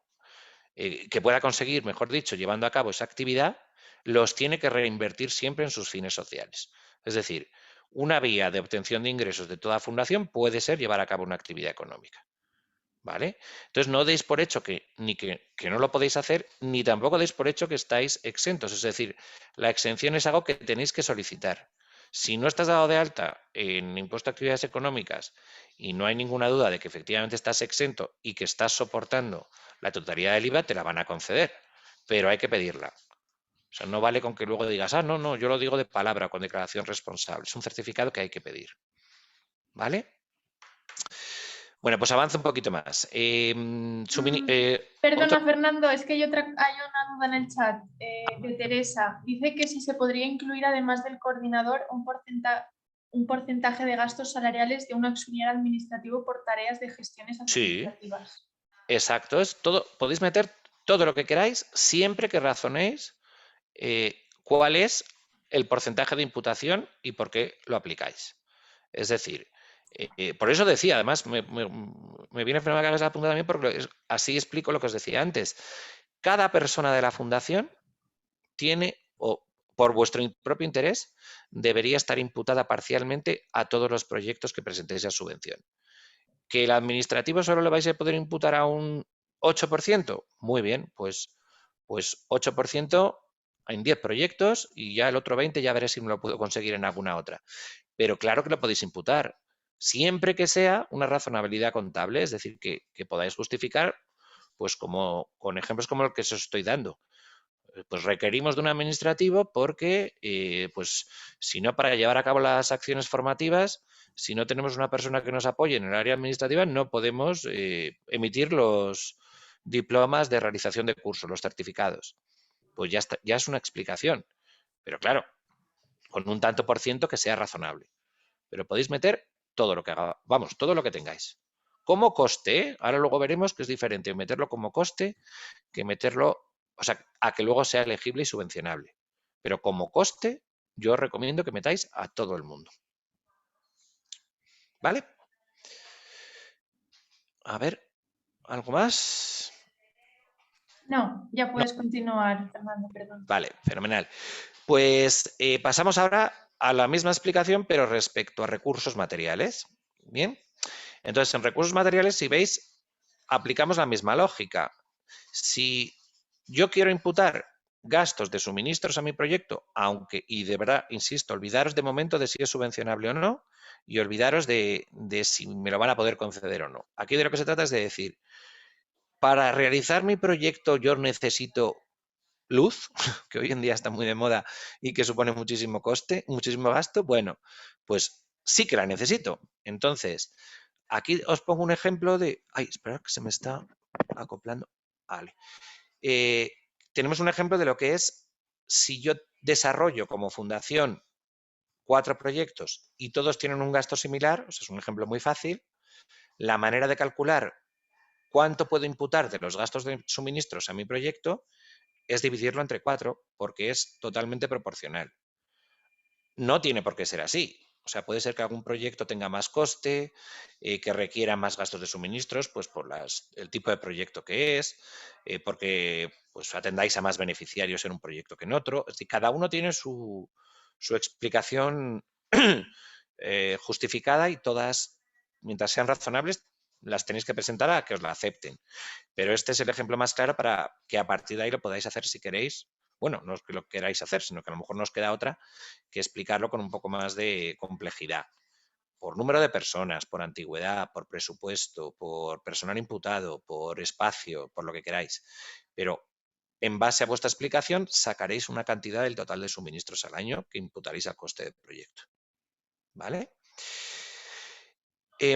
que pueda conseguir, mejor dicho, llevando a cabo esa actividad, los tiene que reinvertir siempre en sus fines sociales. Es decir, una vía de obtención de ingresos de toda fundación puede ser llevar a cabo una actividad económica. ¿Vale? Entonces no deis por hecho que no lo podéis hacer, ni tampoco deis por hecho que estáis exentos. Es decir, la exención es algo que tenéis que solicitar. Si no estás dado de alta en impuesto a actividades económicas y no hay ninguna duda de que efectivamente estás exento y que estás soportando la totalidad del IVA, te la van a conceder, pero hay que pedirla. O sea, no vale con que luego digas, no, yo lo digo de palabra con declaración responsable. Es un certificado que hay que pedir. ¿Vale? Bueno, pues avanza un poquito más. Perdona, Fernando, es que hay una duda en el chat de Teresa. Dice que si se podría incluir, además del coordinador, un porcentaje de gastos salariales de un auxiliar administrativo por tareas de gestiones administrativas. Sí, exacto. Podéis meter todo lo que queráis siempre que razonéis cuál es el porcentaje de imputación y por qué lo aplicáis. Es decir, por eso decía, además, me viene a la cabeza la pregunta también porque así explico lo que os decía antes. Cada persona de la fundación tiene, o por vuestro propio interés, debería estar imputada parcialmente a todos los proyectos que presentéis a subvención. ¿Que el administrativo solo le vais a poder imputar a un 8%? Muy bien, pues 8% en 10 proyectos y ya el otro 20 ya veré si me lo puedo conseguir en alguna otra. Pero claro que lo podéis imputar, siempre que sea una razonabilidad contable, es decir, que podáis justificar, pues como con ejemplos como el que os estoy dando. Pues requerimos de un administrativo porque, pues si no, para llevar a cabo las acciones formativas, si no tenemos una persona que nos apoye en el área administrativa, no podemos emitir los diplomas de realización de cursos, los certificados. Pues ya está, ya es una explicación. Pero claro, con un tanto por ciento que sea razonable. Pero podéis meter todo lo que haga, vamos, todo lo que tengáis. Como coste, ahora luego veremos que es diferente meterlo como coste que meterlo, o sea, a que luego sea elegible y subvencionable. Pero como coste, yo os recomiendo que metáis a todo el mundo. ¿Vale? A ver, ¿algo más? No, ya puedes continuar, Fernando, perdón. Vale, fenomenal. Pues pasamos ahora a la misma explicación, pero respecto a recursos materiales. Bien. Entonces, en recursos materiales, si veis, aplicamos la misma lógica. Si yo quiero imputar gastos de suministros a mi proyecto, aunque, y de verdad, insisto, olvidaros de momento de si es subvencionable o no, y olvidaros de si me lo van a poder conceder o no. Aquí de lo que se trata es de decir, para realizar mi proyecto yo necesito luz, que hoy en día está muy de moda y que supone muchísimo coste, muchísimo gasto. Bueno, pues sí que la necesito. Entonces, aquí os pongo un ejemplo de... Ay, espera que se me está acoplando. Vale. Tenemos un ejemplo de lo que es si yo desarrollo como fundación 4 proyectos y todos tienen un gasto similar, o sea, es un ejemplo muy fácil, la manera de calcular cuánto puedo imputar de los gastos de suministros a mi proyecto es dividirlo entre 4 porque es totalmente proporcional. No tiene por qué ser así. O sea, puede ser que algún proyecto tenga más coste, que requiera más gastos de suministros, pues por el tipo de proyecto que es, porque pues atendáis a más beneficiarios en un proyecto que en otro. Es decir, cada uno tiene su explicación justificada y todas, mientras sean razonables, las tenéis que presentar a que os la acepten. Pero este es el ejemplo más claro para que a partir de ahí lo podáis hacer si queréis. Bueno, no es que lo queráis hacer, sino que a lo mejor nos queda otra que explicarlo con un poco más de complejidad. Por número de personas, por antigüedad, por presupuesto, por personal imputado, por espacio, por lo que queráis. Pero en base a vuestra explicación sacaréis una cantidad del total de suministros al año que imputaréis al coste del proyecto. ¿Vale?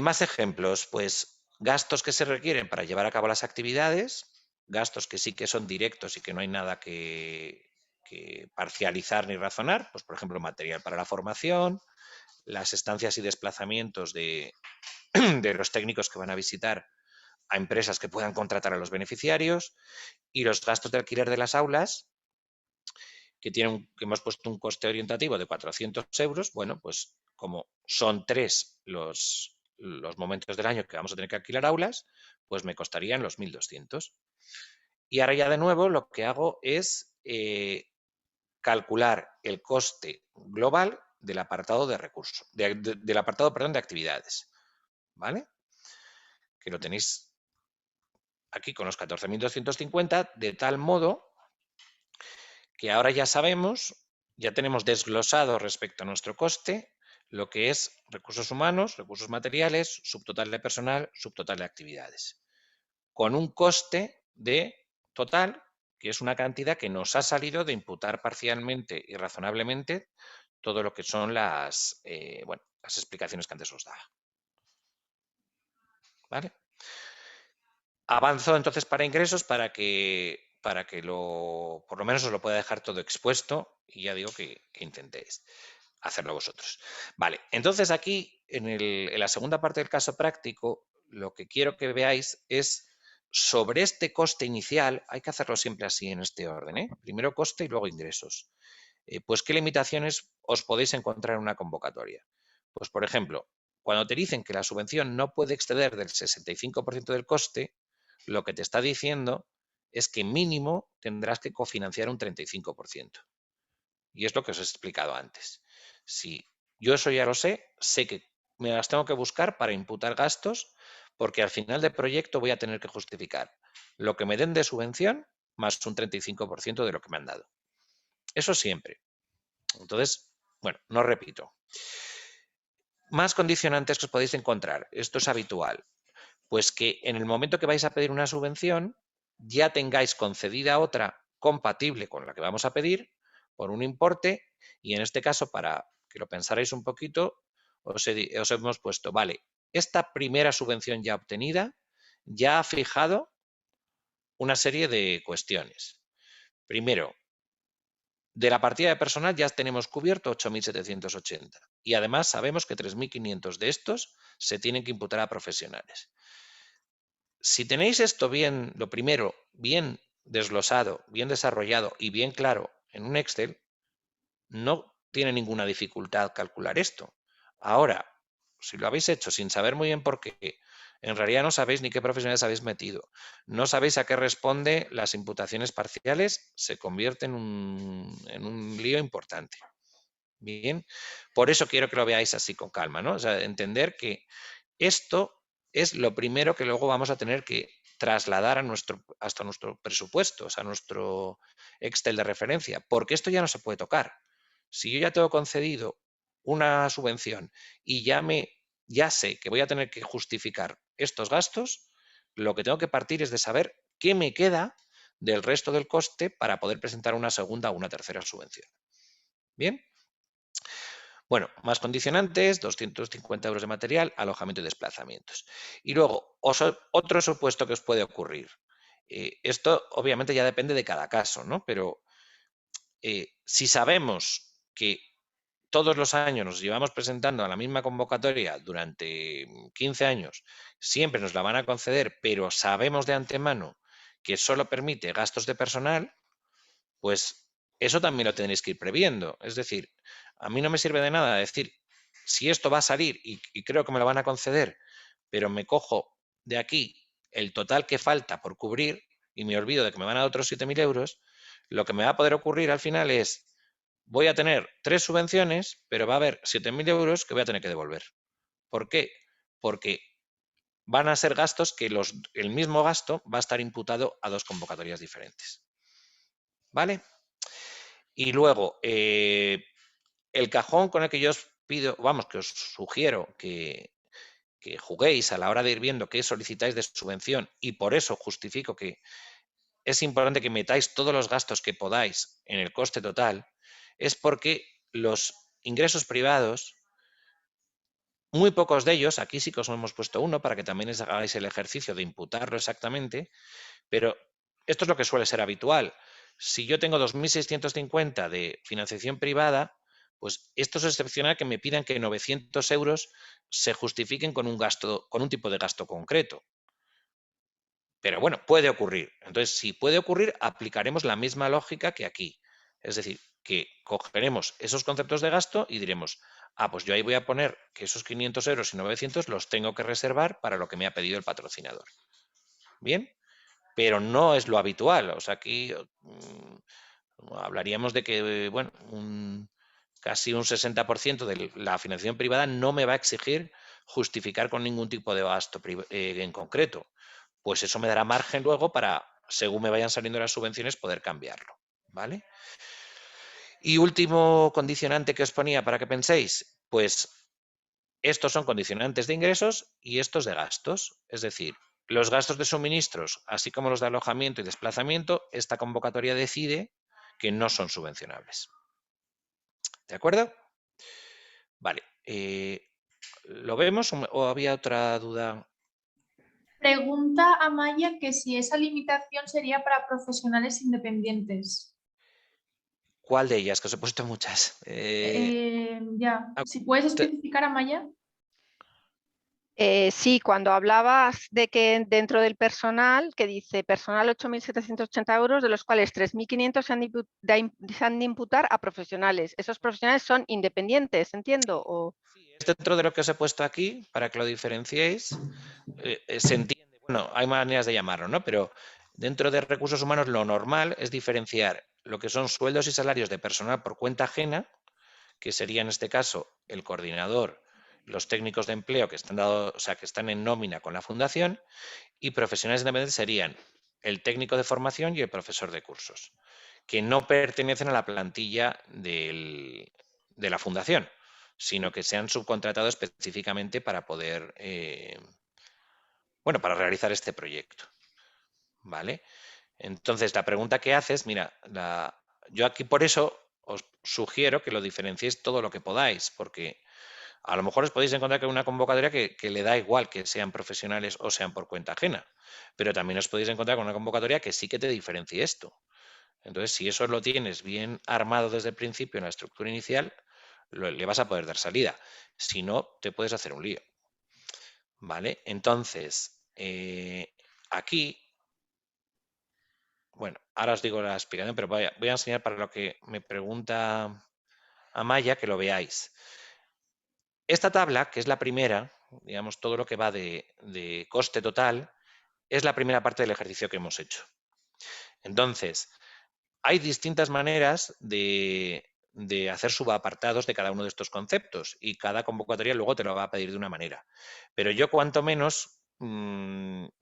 Más ejemplos. Pues gastos que se requieren para llevar a cabo las actividades, gastos que sí que son directos y que no hay nada que parcializar ni razonar, pues por ejemplo material para la formación, las estancias y desplazamientos de los técnicos que van a visitar a empresas que puedan contratar a los beneficiarios y los gastos de alquiler de las aulas que hemos puesto un coste orientativo de 400 euros. Bueno, pues como son 3 los momentos del año que vamos a tener que alquilar aulas, pues me costarían los 1.200. Y ahora ya de nuevo lo que hago es calcular el coste global del apartado de recursos, del apartado, perdón, de actividades, ¿vale? Que lo tenéis aquí con los 14.250, de tal modo que ahora ya sabemos, ya tenemos desglosado respecto a nuestro coste lo que es recursos humanos, recursos materiales, subtotal de personal, subtotal de actividades, con un coste de total, que es una cantidad que nos ha salido de imputar parcialmente y razonablemente todo lo que son las explicaciones que antes os daba. ¿Vale? Avanzo entonces para ingresos para que por lo menos os lo pueda dejar todo expuesto y ya digo que intentéis hacerlo vosotros. Vale, entonces aquí en la segunda parte del caso práctico lo que quiero que veáis es sobre este coste inicial, hay que hacerlo siempre así en este orden, ¿eh? Primero coste y luego ingresos. Pues qué limitaciones os podéis encontrar en una convocatoria. Pues por ejemplo, cuando te dicen que la subvención no puede exceder del 65% del coste, lo que te está diciendo es que mínimo tendrás que cofinanciar un 35%. Y es lo que os he explicado antes. Si yo eso ya lo sé que me las tengo que buscar para imputar gastos, porque al final del proyecto voy a tener que justificar lo que me den de subvención más un 35% de lo que me han dado. Eso siempre. Entonces, bueno, no repito. Más condicionantes que os podéis encontrar. Esto es habitual. Pues que en el momento que vais a pedir una subvención, ya tengáis concedida otra compatible con la que vamos a pedir por un importe, y en este caso, para que lo pensarais un poquito, os hemos puesto, vale, esta primera subvención ya obtenida ya ha fijado una serie de cuestiones. Primero, de la partida de personal ya tenemos cubierto 8.780 y además sabemos que 3.500 de estos se tienen que imputar a profesionales. Si tenéis esto bien, lo primero, bien desglosado, bien desarrollado y bien claro en un Excel, no tiene ninguna dificultad calcular esto. Ahora, si lo habéis hecho sin saber muy bien por qué, en realidad no sabéis ni qué profesionales habéis metido, no sabéis a qué responde las imputaciones parciales, se convierte en un lío importante. Bien, por eso quiero que lo veáis así con calma, ¿no? O sea, entender que esto es lo primero que luego vamos a tener que trasladar hasta nuestro presupuesto, o sea, a nuestro Excel de referencia, porque esto ya no se puede tocar. Si yo ya tengo concedido una subvención y ya sé que voy a tener que justificar estos gastos, lo que tengo que partir es de saber qué me queda del resto del coste para poder presentar una segunda o una tercera subvención. ¿Bien? Bueno, más condicionantes, 250 euros de material, alojamiento y desplazamientos. Y luego, otro supuesto que os puede ocurrir. Esto obviamente ya depende de cada caso, ¿no? Pero si sabemos que todos los años nos llevamos presentando a la misma convocatoria durante 15 años, siempre nos la van a conceder, pero sabemos de antemano que solo permite gastos de personal, pues eso también lo tenéis que ir previendo. Es decir, a mí no me sirve de nada decir, si esto va a salir y creo que me lo van a conceder, pero me cojo de aquí el total que falta por cubrir y me olvido de que me van a dar otros 7.000 euros, lo que me va a poder ocurrir al final es, voy a tener 3 subvenciones, pero va a haber 7.000 euros que voy a tener que devolver. ¿Por qué? Porque van a ser gastos que el mismo gasto va a estar imputado a 2 convocatorias diferentes. ¿Vale? Y luego, el cajón con el que yo os pido, que os sugiero que juguéis a la hora de ir viendo qué solicitáis de subvención, y por eso justifico que es importante que metáis todos los gastos que podáis en el coste total, es porque los ingresos privados Muy pocos de ellos, aquí sí que os hemos puesto uno para que también hagáis el ejercicio de imputarlo exactamente, pero esto es lo que suele ser habitual. Si yo tengo 2.650 de financiación privada, pues esto es excepcional que me pidan que 900 euros se justifiquen con un gasto, con un tipo de gasto concreto. Pero bueno, puede ocurrir. Entonces, si puede ocurrir, aplicaremos la misma lógica que aquí. Es decir, que cogeremos esos conceptos de gasto y diremos, pues yo ahí voy a poner que esos 500 euros y 900 los tengo que reservar para lo que me ha pedido el patrocinador. ¿Bien? Pero no es lo habitual. O sea, aquí hablaríamos de que, bueno, casi un 60% de la financiación privada no me va a exigir justificar con ningún tipo de gasto en concreto. Pues eso me dará margen luego para, según me vayan saliendo las subvenciones, poder cambiarlo. ¿Vale? Y último condicionante que os ponía para que penséis, pues estos son condicionantes de ingresos y estos de gastos. Es decir, los gastos de suministros, así como los de alojamiento y desplazamiento, esta convocatoria decide que no son subvencionables. ¿De acuerdo? Vale. ¿Lo vemos o había otra duda? Pregunta a Maya que si esa limitación sería para profesionales independientes. ¿Cuál de ellas? Que os he puesto muchas. Ya, si puedes especificar a Maya. Sí, cuando hablabas de que dentro del personal, que dice personal 8.780 euros, de los cuales 3.500 se han de imputar a profesionales. ¿Esos profesionales son independientes, entiendo? ¿O? Sí, es dentro de lo que os he puesto aquí, para que lo diferenciéis. Se entiende, bueno, hay maneras de llamarlo, ¿no? Pero dentro de recursos humanos lo normal es diferenciar lo que son sueldos y salarios de personal por cuenta ajena, que sería en este caso el coordinador, los técnicos de empleo que están que están en nómina con la fundación, y profesionales independientes serían el técnico de formación y el profesor de cursos, que no pertenecen a la plantilla de la fundación, sino que se han subcontratado específicamente para poder, para realizar este proyecto. ¿Vale? Entonces, la pregunta que haces, mira, yo aquí por eso os sugiero que lo diferenciéis todo lo que podáis, porque a lo mejor os podéis encontrar con una convocatoria que le da igual que sean profesionales o sean por cuenta ajena, pero también os podéis encontrar con una convocatoria que sí que te diferencie esto. Entonces, si eso lo tienes bien armado desde el principio en la estructura inicial, le vas a poder dar salida. Si no, te puedes hacer un lío. ¿Vale? Entonces, aquí, bueno, ahora os digo la explicación, pero voy a enseñar para lo que me pregunta Amaya, que lo veáis. Esta tabla, que es la primera, digamos, todo lo que va de coste total, es la primera parte del ejercicio que hemos hecho. Entonces, hay distintas maneras de hacer subapartados de cada uno de estos conceptos y cada convocatoria luego te lo va a pedir de una manera. Pero yo, cuanto menos,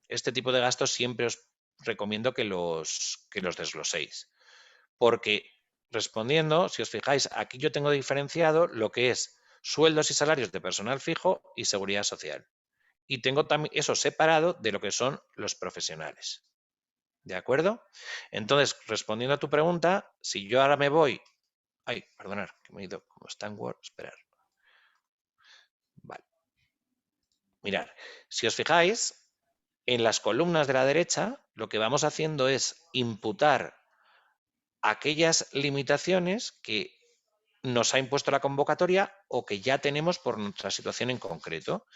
este tipo de gastos siempre os recomiendo que los desgloséis. Porque respondiendo, si os fijáis, aquí yo tengo diferenciado lo que es sueldos y salarios de personal fijo y seguridad social. Y tengo también eso separado de lo que son los profesionales. ¿De acuerdo? Entonces, respondiendo a tu pregunta, si yo ahora me voy... Ay, perdonad, que me he ido como está en Word. Esperar. Vale. Mirad, si os fijáis, en las columnas de la derecha, lo que vamos haciendo es imputar aquellas limitaciones que nos ha impuesto la convocatoria o que ya tenemos por nuestra situación en concreto.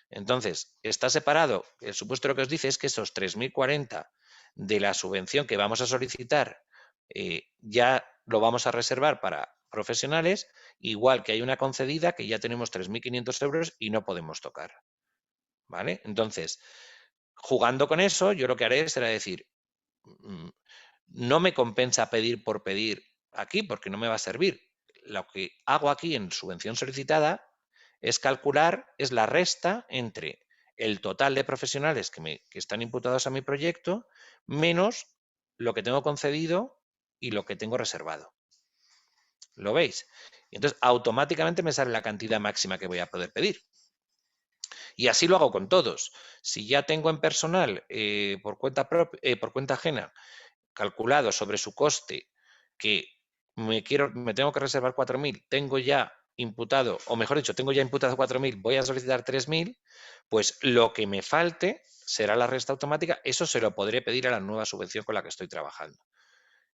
Entonces, está separado, el supuesto lo que os dice es que esos 3.040 de la subvención que vamos a solicitar ya lo vamos a reservar para profesionales, igual que hay una concedida que ya tenemos 3.500 euros y no podemos tocar. ¿Vale? Entonces, jugando con eso, yo lo que haré será decir, no me compensa pedir por pedir aquí porque no me va a servir. Lo que hago aquí en subvención solicitada es calcular, es la resta entre el total de profesionales que están imputados a mi proyecto menos lo que tengo concedido y lo que tengo reservado. ¿Lo veis? Y entonces automáticamente me sale la cantidad máxima que voy a poder pedir. Y así lo hago con todos. Si ya tengo en personal por cuenta ajena calculado sobre su coste que me tengo que reservar 4.000, tengo ya imputado, o mejor dicho, tengo ya imputado 4.000, voy a solicitar 3.000, pues lo que me falte será la resta automática, eso se lo podré pedir a la nueva subvención con la que estoy trabajando.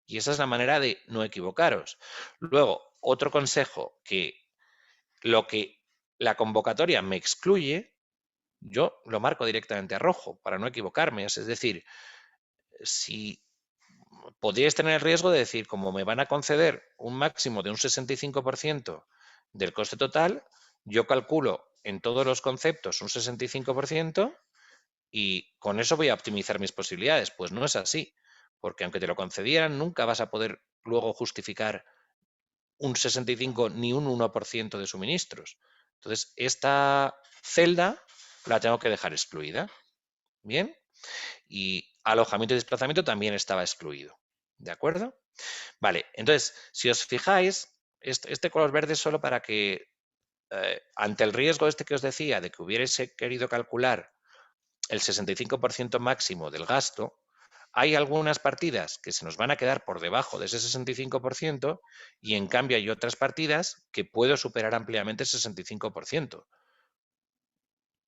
Y esa es la manera de no equivocaros. Luego, otro consejo, que lo que la convocatoria me excluye, yo lo marco directamente a rojo para no equivocarme. Es decir, si podríais tener el riesgo de decir, como me van a conceder un máximo de un 65% del coste total, yo calculo en todos los conceptos un 65% y con eso voy a optimizar mis posibilidades. Pues no es así, porque aunque te lo concedieran, nunca vas a poder luego justificar un 65 ni un 1% de suministros. Entonces, esta celda la tengo que dejar excluida. ¿Bien? Y alojamiento y desplazamiento también estaba excluido. ¿De acuerdo? Vale, entonces, si os fijáis, este color verde es solo para que, ante el riesgo este que os decía de que hubierais querido calcular el 65% máximo del gasto, hay algunas partidas que se nos van a quedar por debajo de ese 65% y en cambio hay otras partidas que puedo superar ampliamente ese 65%.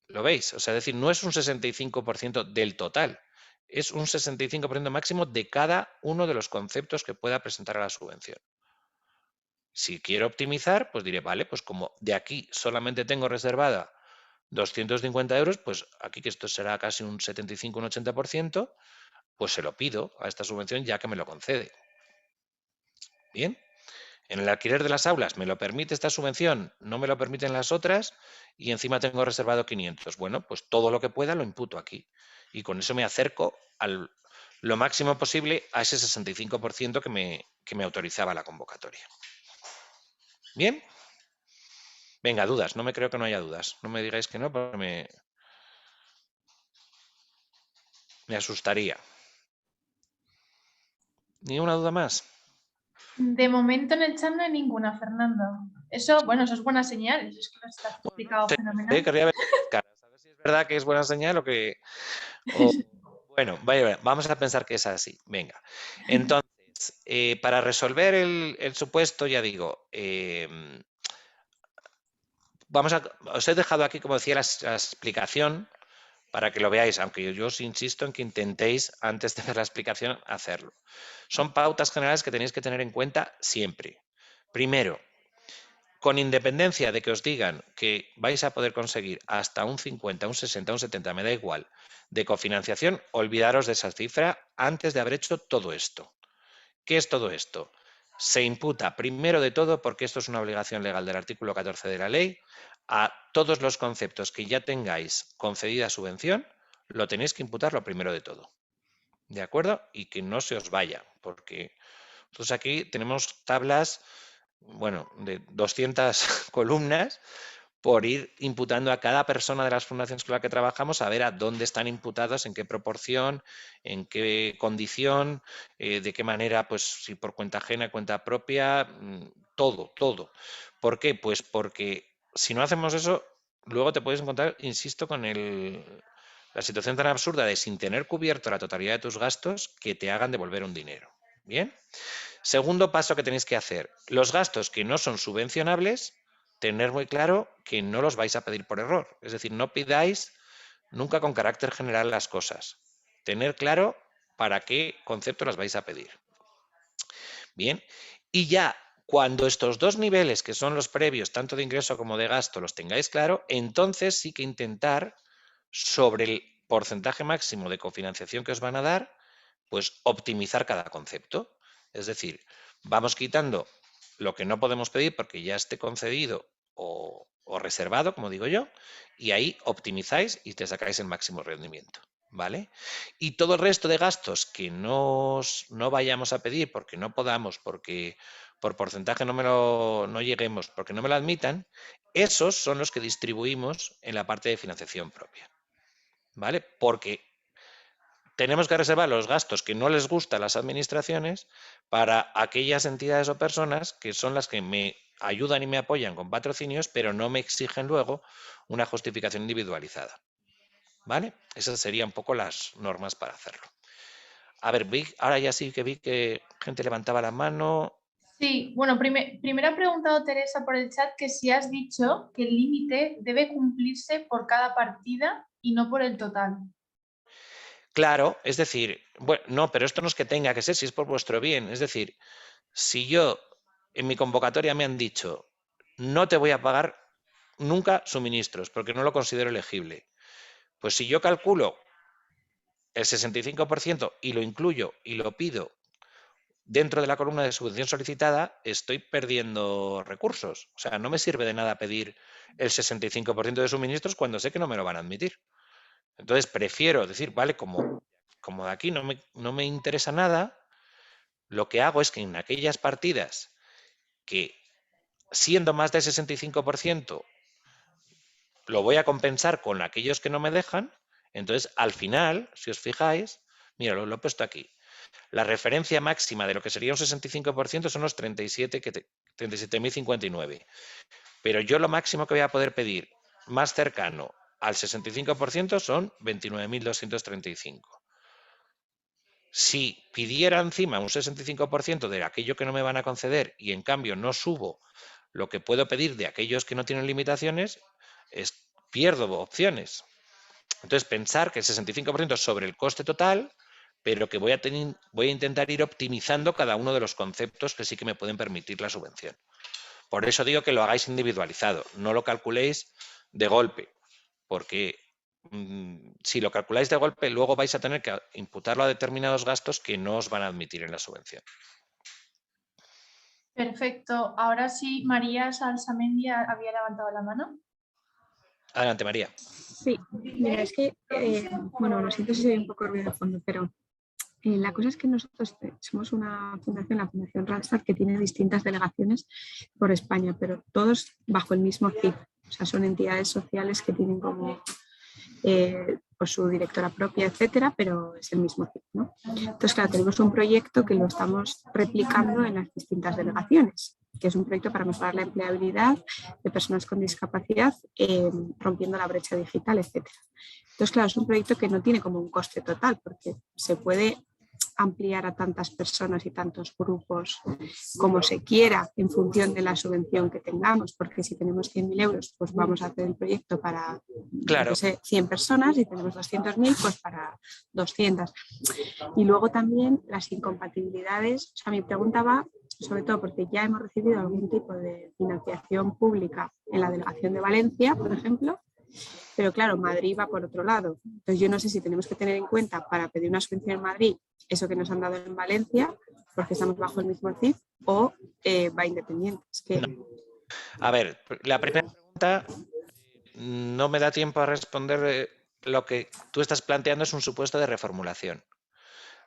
¿Lo veis? O sea, es decir, no es un 65% del total, es un 65% máximo de cada uno de los conceptos que pueda presentar a la subvención. Si quiero optimizar, pues diré, vale, pues como de aquí solamente tengo reservada 250 euros, pues aquí que esto será casi un 75, un 80%, pues se lo pido a esta subvención ya que me lo concede. Bien. En el alquiler de las aulas me lo permite esta subvención, no me lo permiten las otras y encima tengo reservado 500. Bueno, pues todo lo que pueda lo imputo aquí y con eso me acerco lo máximo posible a ese 65% que me autorizaba la convocatoria. ¿Bien? Venga, dudas. No me creo que no haya dudas. No me digáis que no, porque me asustaría. ¿Ni una duda más? De momento en el chat no hay ninguna, Fernando. Eso, bueno, eso es buena señal. Eso es que lo está explicado fenomenal. Querría ver las caras, a ver si es verdad que es buena señal o que... Bueno, vamos a pensar que es así. Venga. Entonces, para resolver el supuesto, ya digo, os he dejado aquí, como decía, la explicación para que lo veáis, aunque yo os insisto en que intentéis, antes de ver la explicación, hacerlo. Son pautas generales que tenéis que tener en cuenta siempre. Primero, con independencia de que os digan que vais a poder conseguir hasta un 50, un 60, un 70, me da igual, de cofinanciación, olvidaros de esa cifra antes de haber hecho todo esto. ¿Qué es todo esto? Se imputa, primero de todo, porque esto es una obligación legal del artículo 14 de la ley, a todos los conceptos que ya tengáis concedida subvención, lo tenéis que imputar lo primero de todo. ¿De acuerdo? Y que no se os vaya, porque nosotros aquí tenemos tablas, bueno, de 200 columnas por ir imputando a cada persona de las fundaciones con la que trabajamos a ver a dónde están imputados, en qué proporción, en qué condición, de qué manera, pues si por cuenta ajena, cuenta propia, todo, todo. ¿Por qué? Pues porque si no hacemos eso, luego te puedes encontrar, insisto, con la situación tan absurda de sin tener cubierto la totalidad de tus gastos que te hagan devolver un dinero. ¿Bien? Segundo paso que tenéis que hacer, los gastos que no son subvencionables, tener muy claro que no los vais a pedir por error. Es decir, no pidáis nunca con carácter general las cosas. Tener claro para qué concepto las vais a pedir. Bien, y ya cuando estos dos niveles, que son los previos, tanto de ingreso como de gasto, los tengáis claro, entonces sí que intentar, sobre el porcentaje máximo de cofinanciación que os van a dar, pues optimizar cada concepto. Es decir, vamos quitando lo que no podemos pedir porque ya esté concedido o reservado, como digo yo, y ahí optimizáis y te sacáis el máximo rendimiento. ¿Vale? Y todo el resto de gastos que no vayamos a pedir porque no podamos, porque por porcentaje no lleguemos, porque no me lo admitan, esos son los que distribuimos en la parte de financiación propia. ¿Vale? Porque tenemos que reservar los gastos que no les gustan a las administraciones para aquellas entidades o personas que son las que me ayudan y me apoyan con patrocinios, pero no me exigen luego una justificación individualizada. ¿Vale? Esas serían un poco las normas para hacerlo. A ver, ahora ya sí que vi que gente levantaba la mano. Sí, bueno, primero ha preguntado Teresa por el chat que si has dicho que el límite debe cumplirse por cada partida y no por el total. Claro, es decir, bueno, no, pero esto no es que tenga que ser, si es por vuestro bien. Es decir, si yo en mi convocatoria me han dicho, no te voy a pagar nunca suministros porque no lo considero elegible, pues si yo calculo el 65% y lo incluyo y lo pido dentro de la columna de subvención solicitada, estoy perdiendo recursos. O sea, no me sirve de nada pedir el 65% de suministros cuando sé que no me lo van a admitir. Entonces, prefiero decir, vale, como de aquí no me interesa nada, lo que hago es que en aquellas partidas que, siendo más del 65%, lo voy a compensar con aquellos que no me dejan, entonces, al final, si os fijáis, mira, lo he puesto aquí. La referencia máxima de lo que sería un 65% son los 37.059. Pero yo lo máximo que voy a poder pedir más cercano al 65% son 29.235. Si pidiera encima un 65% de aquello que no me van a conceder y en cambio no subo lo que puedo pedir de aquellos que no tienen limitaciones, pierdo opciones. Entonces, pensar que el 65% es sobre el coste total, pero que voy a intentar ir optimizando cada uno de los conceptos que sí que me pueden permitir la subvención. Por eso digo que lo hagáis individualizado, no lo calculéis de golpe, porque si lo calculáis de golpe, luego vais a tener que imputarlo a determinados gastos que no os van a admitir en la subvención. Perfecto. Ahora sí, María Salsamendi había levantado la mano. Adelante, María. Sí, mira, es que, bueno, lo siento si soy un poco ruido de fondo, pero la cosa es que nosotros somos una fundación, la Fundación Randstad, que tiene distintas delegaciones por España, pero todos bajo el mismo CIF. O sea, son entidades sociales que tienen como pues su directora propia, etcétera, pero es el mismo CIF, ¿no? Entonces, claro, tenemos un proyecto que lo estamos replicando en las distintas delegaciones, que es un proyecto para mejorar la empleabilidad de personas con discapacidad, rompiendo la brecha digital, etcétera. Entonces, claro, es un proyecto que no tiene como un coste total, porque se puede ampliar a tantas personas y tantos grupos como se quiera en función de la subvención que tengamos, porque si tenemos 100.000 euros, pues vamos a hacer el proyecto para, claro, 100 personas, y tenemos 200.000, pues para 200. Y luego también las incompatibilidades. O sea, mi pregunta va sobre todo porque ya hemos recibido algún tipo de financiación pública en la delegación de Valencia, por ejemplo, pero claro, Madrid va por otro lado. Entonces yo no sé si tenemos que tener en cuenta para pedir una subvención en Madrid eso que nos han dado en Valencia, porque estamos bajo el mismo CIF, o va independiente. Es que... no. A ver, la primera pregunta no me da tiempo a responder. Lo que tú estás planteando es un supuesto de reformulación.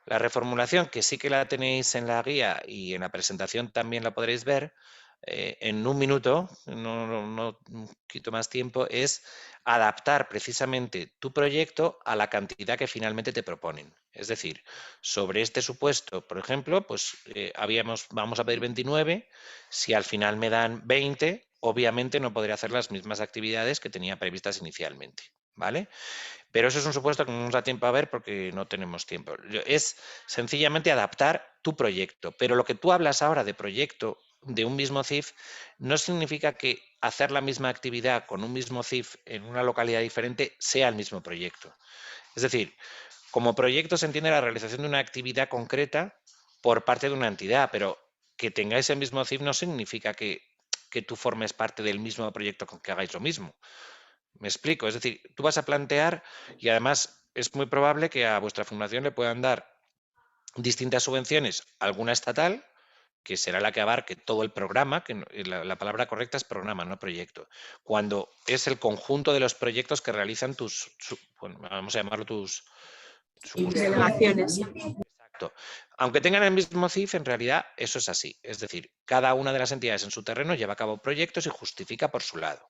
La reformulación, que sí que la tenéis en la guía y en la presentación también la podréis ver, en un minuto, no quito más tiempo, es adaptar precisamente tu proyecto a la cantidad que finalmente te proponen. Es decir, sobre este supuesto, por ejemplo, pues vamos a pedir 29, si al final me dan 20, obviamente no podré hacer las mismas actividades que tenía previstas inicialmente, ¿vale? Pero eso es un supuesto que no nos da tiempo a ver porque no tenemos tiempo. Es sencillamente adaptar tu proyecto. Pero lo que tú hablas ahora de proyecto de un mismo CIF no significa que hacer la misma actividad con un mismo CIF en una localidad diferente sea el mismo proyecto. Es decir, como proyecto se entiende la realización de una actividad concreta por parte de una entidad, pero que tengáis el mismo CIF no significa que tú formes parte del mismo proyecto con que hagáis lo mismo. Me explico, es decir, tú vas a plantear, y además es muy probable que a vuestra fundación le puedan dar distintas subvenciones, alguna estatal, que será la que abarque todo el programa, que la palabra correcta es programa, no proyecto, cuando es el conjunto de los proyectos que realizan bueno, vamos a llamarlo tus delegaciones. Exacto. Aunque tengan el mismo CIF, en realidad eso es así. Es decir, cada una de las entidades en su terreno lleva a cabo proyectos y justifica por su lado.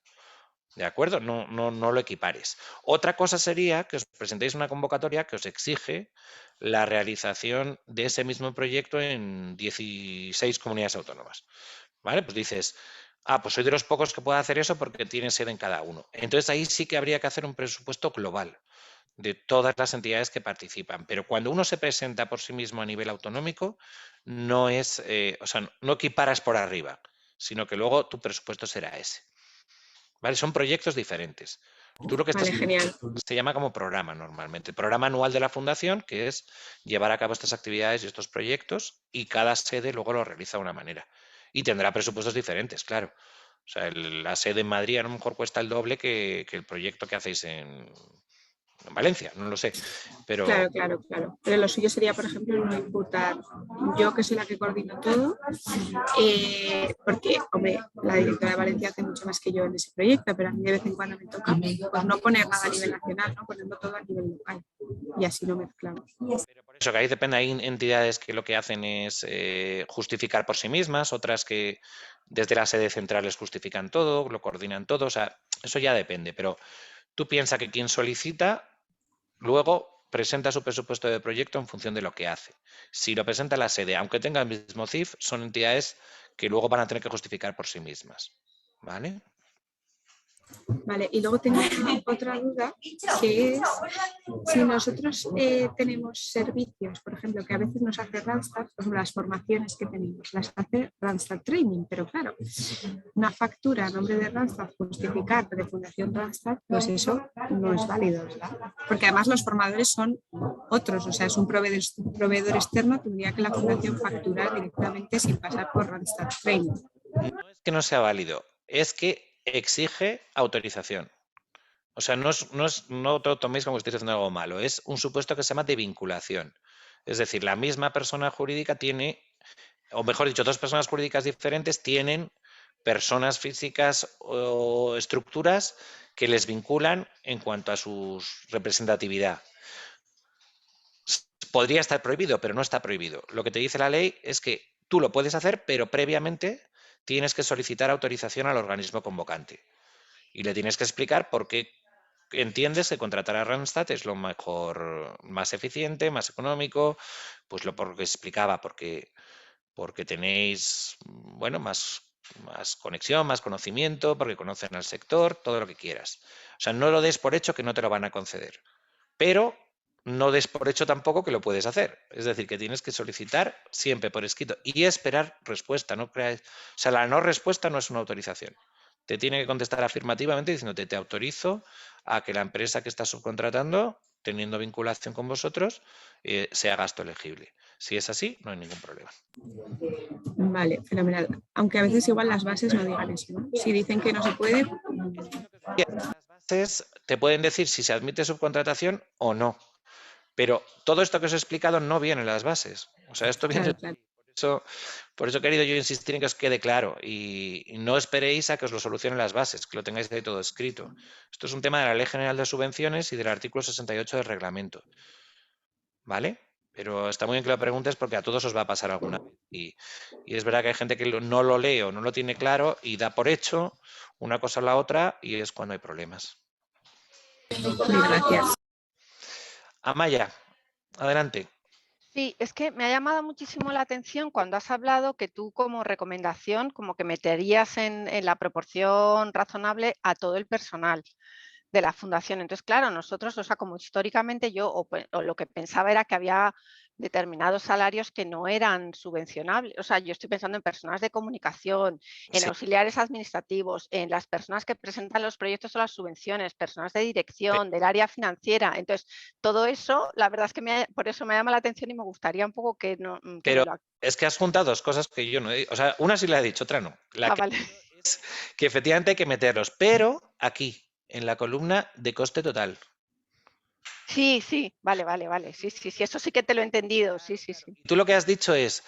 ¿De acuerdo? No lo equipares. Otra cosa sería que os presentéis una convocatoria que os exige la realización de ese mismo proyecto en 16 comunidades autónomas. ¿Vale? Pues dices, pues soy de los pocos que pueda hacer eso porque tiene sede en cada uno. Entonces ahí sí que habría que hacer un presupuesto global de todas las entidades que participan. Pero cuando uno se presenta por sí mismo a nivel autonómico, no es, o sea, no equiparas por arriba, sino que luego tu presupuesto será ese. ¿Vale? Son proyectos diferentes. Tú lo que Vale, estás genial. se llama como programa normalmente. El programa anual de la fundación, que es llevar a cabo estas actividades y estos proyectos, y cada sede luego lo realiza de una manera. Y tendrá presupuestos diferentes, claro. O sea, la sede en Madrid a lo mejor cuesta el doble que el proyecto que hacéis en Valencia, no lo sé. Pero Claro, claro, claro. Pero lo suyo sería, por ejemplo, no imputar yo, que soy la que coordino todo, porque, hombre, la directora de Valencia hace mucho más que yo en ese proyecto, pero a mí de vez en cuando me toca pues, no poner nada a nivel nacional, ¿no? Ponerlo todo a nivel local. Y así no mezclamos. Pero por eso que ahí depende, hay entidades que lo que hacen es justificar por sí mismas, otras que desde la sede central les justifican todo, lo coordinan todo, o sea, eso ya depende, pero tú piensas que quien solicita luego presenta su presupuesto de proyecto en función de lo que hace. Si lo presenta la sede, aunque tenga el mismo CIF, son entidades que luego van a tener que justificar por sí mismas, ¿vale? Vale, y luego tengo otra duda, que es si nosotros tenemos servicios, por ejemplo, que a veces nos hace Randstad, por ejemplo, las formaciones que tenemos, las hace Randstad Training, pero claro, una factura a nombre de Randstad, justificar de Fundación Randstad, pues eso no es válido, ¿verdad? Porque además los formadores son otros, o sea, es un proveedor externo, tendría que la Fundación facturar directamente sin pasar por Randstad Training. No es que no sea válido, es que exige autorización. O sea, no lo toméis como que estoy haciendo algo malo, es un supuesto que se llama de vinculación. Es decir, la misma persona jurídica tiene, o mejor dicho, dos personas jurídicas diferentes tienen personas físicas o estructuras que les vinculan en cuanto a su representatividad. Podría estar prohibido, pero no está prohibido. Lo que te dice la ley es que tú lo puedes hacer, pero previamente tienes que solicitar autorización al organismo convocante. Y le tienes que explicar por qué entiendes que contratar a Randstad es lo mejor, más eficiente, más económico, pues lo porque explicaba, porque tenéis, bueno, más conexión, más conocimiento, porque conocen al sector, todo lo que quieras. O sea, no lo des por hecho que no te lo van a conceder, pero no des por hecho tampoco que lo puedes hacer. Es decir, que tienes que solicitar siempre por escrito y esperar respuesta. No creáis, o sea, la no respuesta no es una autorización. Te tiene que contestar afirmativamente diciéndote te autorizo a que la empresa que estás subcontratando, teniendo vinculación con vosotros, sea gasto elegible. Si es así, no hay ningún problema. Vale, fenomenal. Aunque a veces igual las bases no digan eso, ¿no? Si dicen que no se puede. Las bases te pueden decir si se admite subcontratación o no. Pero todo esto que os he explicado no viene en las bases. O sea, esto viene... Claro. Por eso he querido yo insistir en que os quede claro y no esperéis a que os lo solucionen las bases, que lo tengáis ahí todo escrito. Esto es un tema de la Ley General de Subvenciones y del artículo 68 del reglamento. ¿Vale? Pero está muy bien que lo preguntes porque a todos os va a pasar alguna vez. Y es verdad que hay gente que no lo lee o no lo tiene claro y da por hecho una cosa o la otra y es cuando hay problemas. Gracias. Amaya, adelante. Sí, es que me ha llamado muchísimo la atención cuando has hablado que tú como recomendación como que meterías en la proporción razonable a todo el personal de la fundación. Entonces, claro, nosotros, o sea, como históricamente yo o lo que pensaba era que había determinados salarios que no eran subvencionables. O sea, yo estoy pensando en personas de comunicación, en Sí. auxiliares administrativos, en las personas que presentan los proyectos o las subvenciones, personas de dirección, del área financiera. Entonces, todo eso, la verdad es que por eso me llama la atención y me gustaría un poco que, no, que Pero me lo... es que has juntado dos cosas que yo no he dicho. O sea, una sí la he dicho, otra no. La Ah, que vale. es que efectivamente hay que meterlos, pero aquí, en la columna de coste total. Sí, sí, vale. Sí, eso sí que te lo he entendido. Sí. Y tú lo que has dicho es,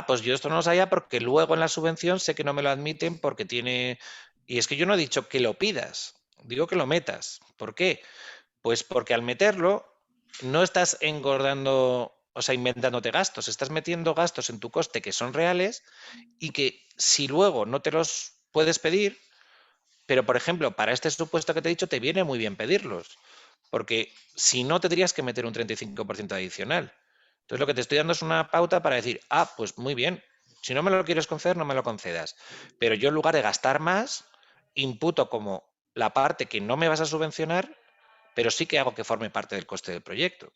pues yo esto no lo sabía porque luego en la subvención sé que no me lo admiten porque tiene... Y es que yo no he dicho que lo pidas, digo que lo metas. ¿Por qué? Pues porque al meterlo no estás engordando, o sea, inventándote gastos, estás metiendo gastos en tu coste que son reales y que si luego no te los puedes pedir, pero por ejemplo, para este supuesto que te he dicho, te viene muy bien pedirlos, porque si no tendrías que meter un 35% adicional. Entonces lo que te estoy dando es una pauta para decir, pues muy bien, si no me lo quieres conceder, no me lo concedas. Pero yo en lugar de gastar más, imputo como la parte que no me vas a subvencionar, pero sí que hago que forme parte del coste del proyecto.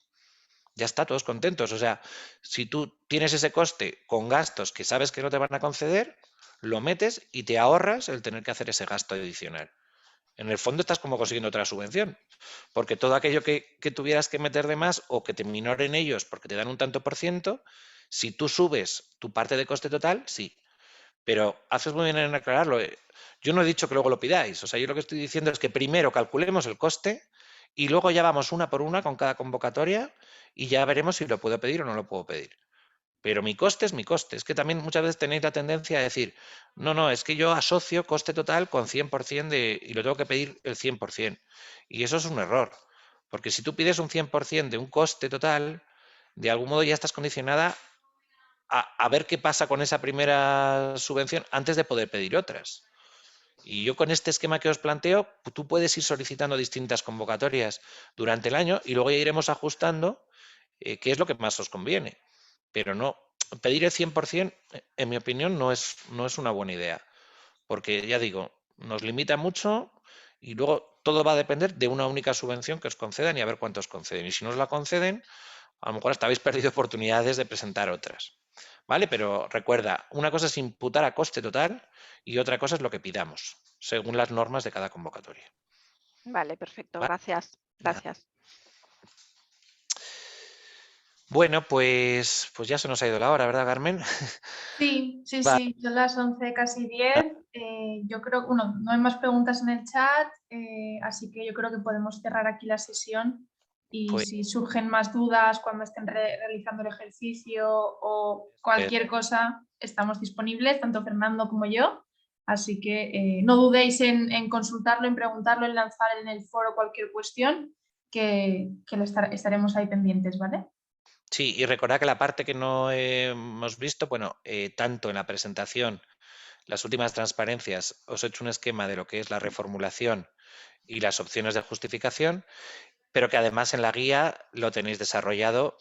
Ya está, todos contentos. O sea, si tú tienes ese coste con gastos que sabes que no te van a conceder, lo metes y te ahorras el tener que hacer ese gasto adicional. En el fondo estás como consiguiendo otra subvención, porque todo aquello que tuvieras que meter de más o que te minoren ellos porque te dan un tanto por ciento, si tú subes tu parte de coste total, sí. Pero haces muy bien en aclararlo. Yo no he dicho que luego lo pidáis. O sea, yo lo que estoy diciendo es que primero calculemos el coste y luego ya vamos una por una con cada convocatoria y ya veremos si lo puedo pedir o no lo puedo pedir. Pero mi coste es mi coste. Es que también muchas veces tenéis la tendencia a decir, no, es que yo asocio coste total con 100% y lo tengo que pedir el 100%. Y eso es un error. Porque si tú pides un 100% de un coste total, de algún modo ya estás condicionada a ver qué pasa con esa primera subvención antes de poder pedir otras. Y yo con este esquema que os planteo, tú puedes ir solicitando distintas convocatorias durante el año y luego ya iremos ajustando qué es lo que más os conviene. Pero no, pedir el 100%, en mi opinión, no es una buena idea. Porque, ya digo, nos limita mucho y luego todo va a depender de una única subvención que os concedan y a ver cuántos conceden. Y si no os la conceden, a lo mejor hasta habéis perdido oportunidades de presentar otras. ¿Vale? Pero recuerda, una cosa es imputar a coste total y otra cosa es lo que pidamos, según las normas de cada convocatoria. Vale, perfecto. ¿Vale? Gracias. Gracias. Bueno, pues ya se nos ha ido la hora, ¿verdad, Carmen? Sí, Vale. sí, son las 11, casi 10. Yo creo que, no hay más preguntas en el chat, así que yo creo que podemos cerrar aquí la sesión y Pues- si surgen más dudas cuando estén realizando el ejercicio o cualquier cosa, estamos disponibles, tanto Fernando como yo. Así que no dudéis en consultarlo, en preguntarlo, en lanzar en el foro cualquier cuestión, que estaremos ahí pendientes, ¿vale? Sí, y recordad que la parte que no hemos visto, bueno, tanto en la presentación, las últimas transparencias, os he hecho un esquema de lo que es la reformulación y las opciones de justificación, pero que además en la guía lo tenéis desarrollado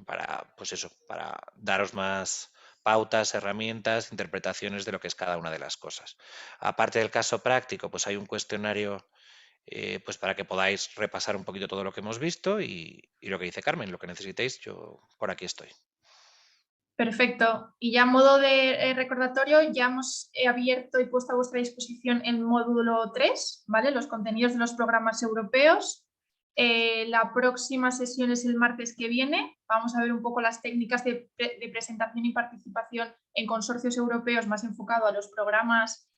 para, pues eso, para daros más pautas, herramientas, interpretaciones de lo que es cada una de las cosas. Aparte del caso práctico, pues hay un cuestionario pues para que podáis repasar un poquito todo lo que hemos visto y lo que dice Carmen, lo que necesitéis, yo por aquí estoy. Perfecto. Y ya a modo de recordatorio, ya hemos abierto y puesto a vuestra disposición el módulo 3, ¿vale? Los contenidos de los programas europeos. La próxima sesión es el martes que viene. Vamos a ver un poco las técnicas de presentación y participación en consorcios europeos más enfocado a los programas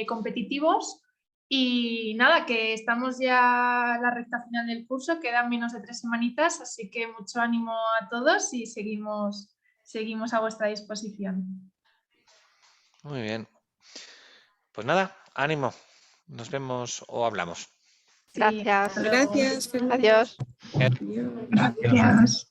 competitivos. Y nada, que estamos ya en la recta final del curso, quedan menos de 3 semanitas, así que mucho ánimo a todos y seguimos a vuestra disposición. Muy bien. Pues nada, ánimo. Nos vemos o hablamos. Sí, Gracias. Gracias, Fernando. Adiós. Adiós. Gracias.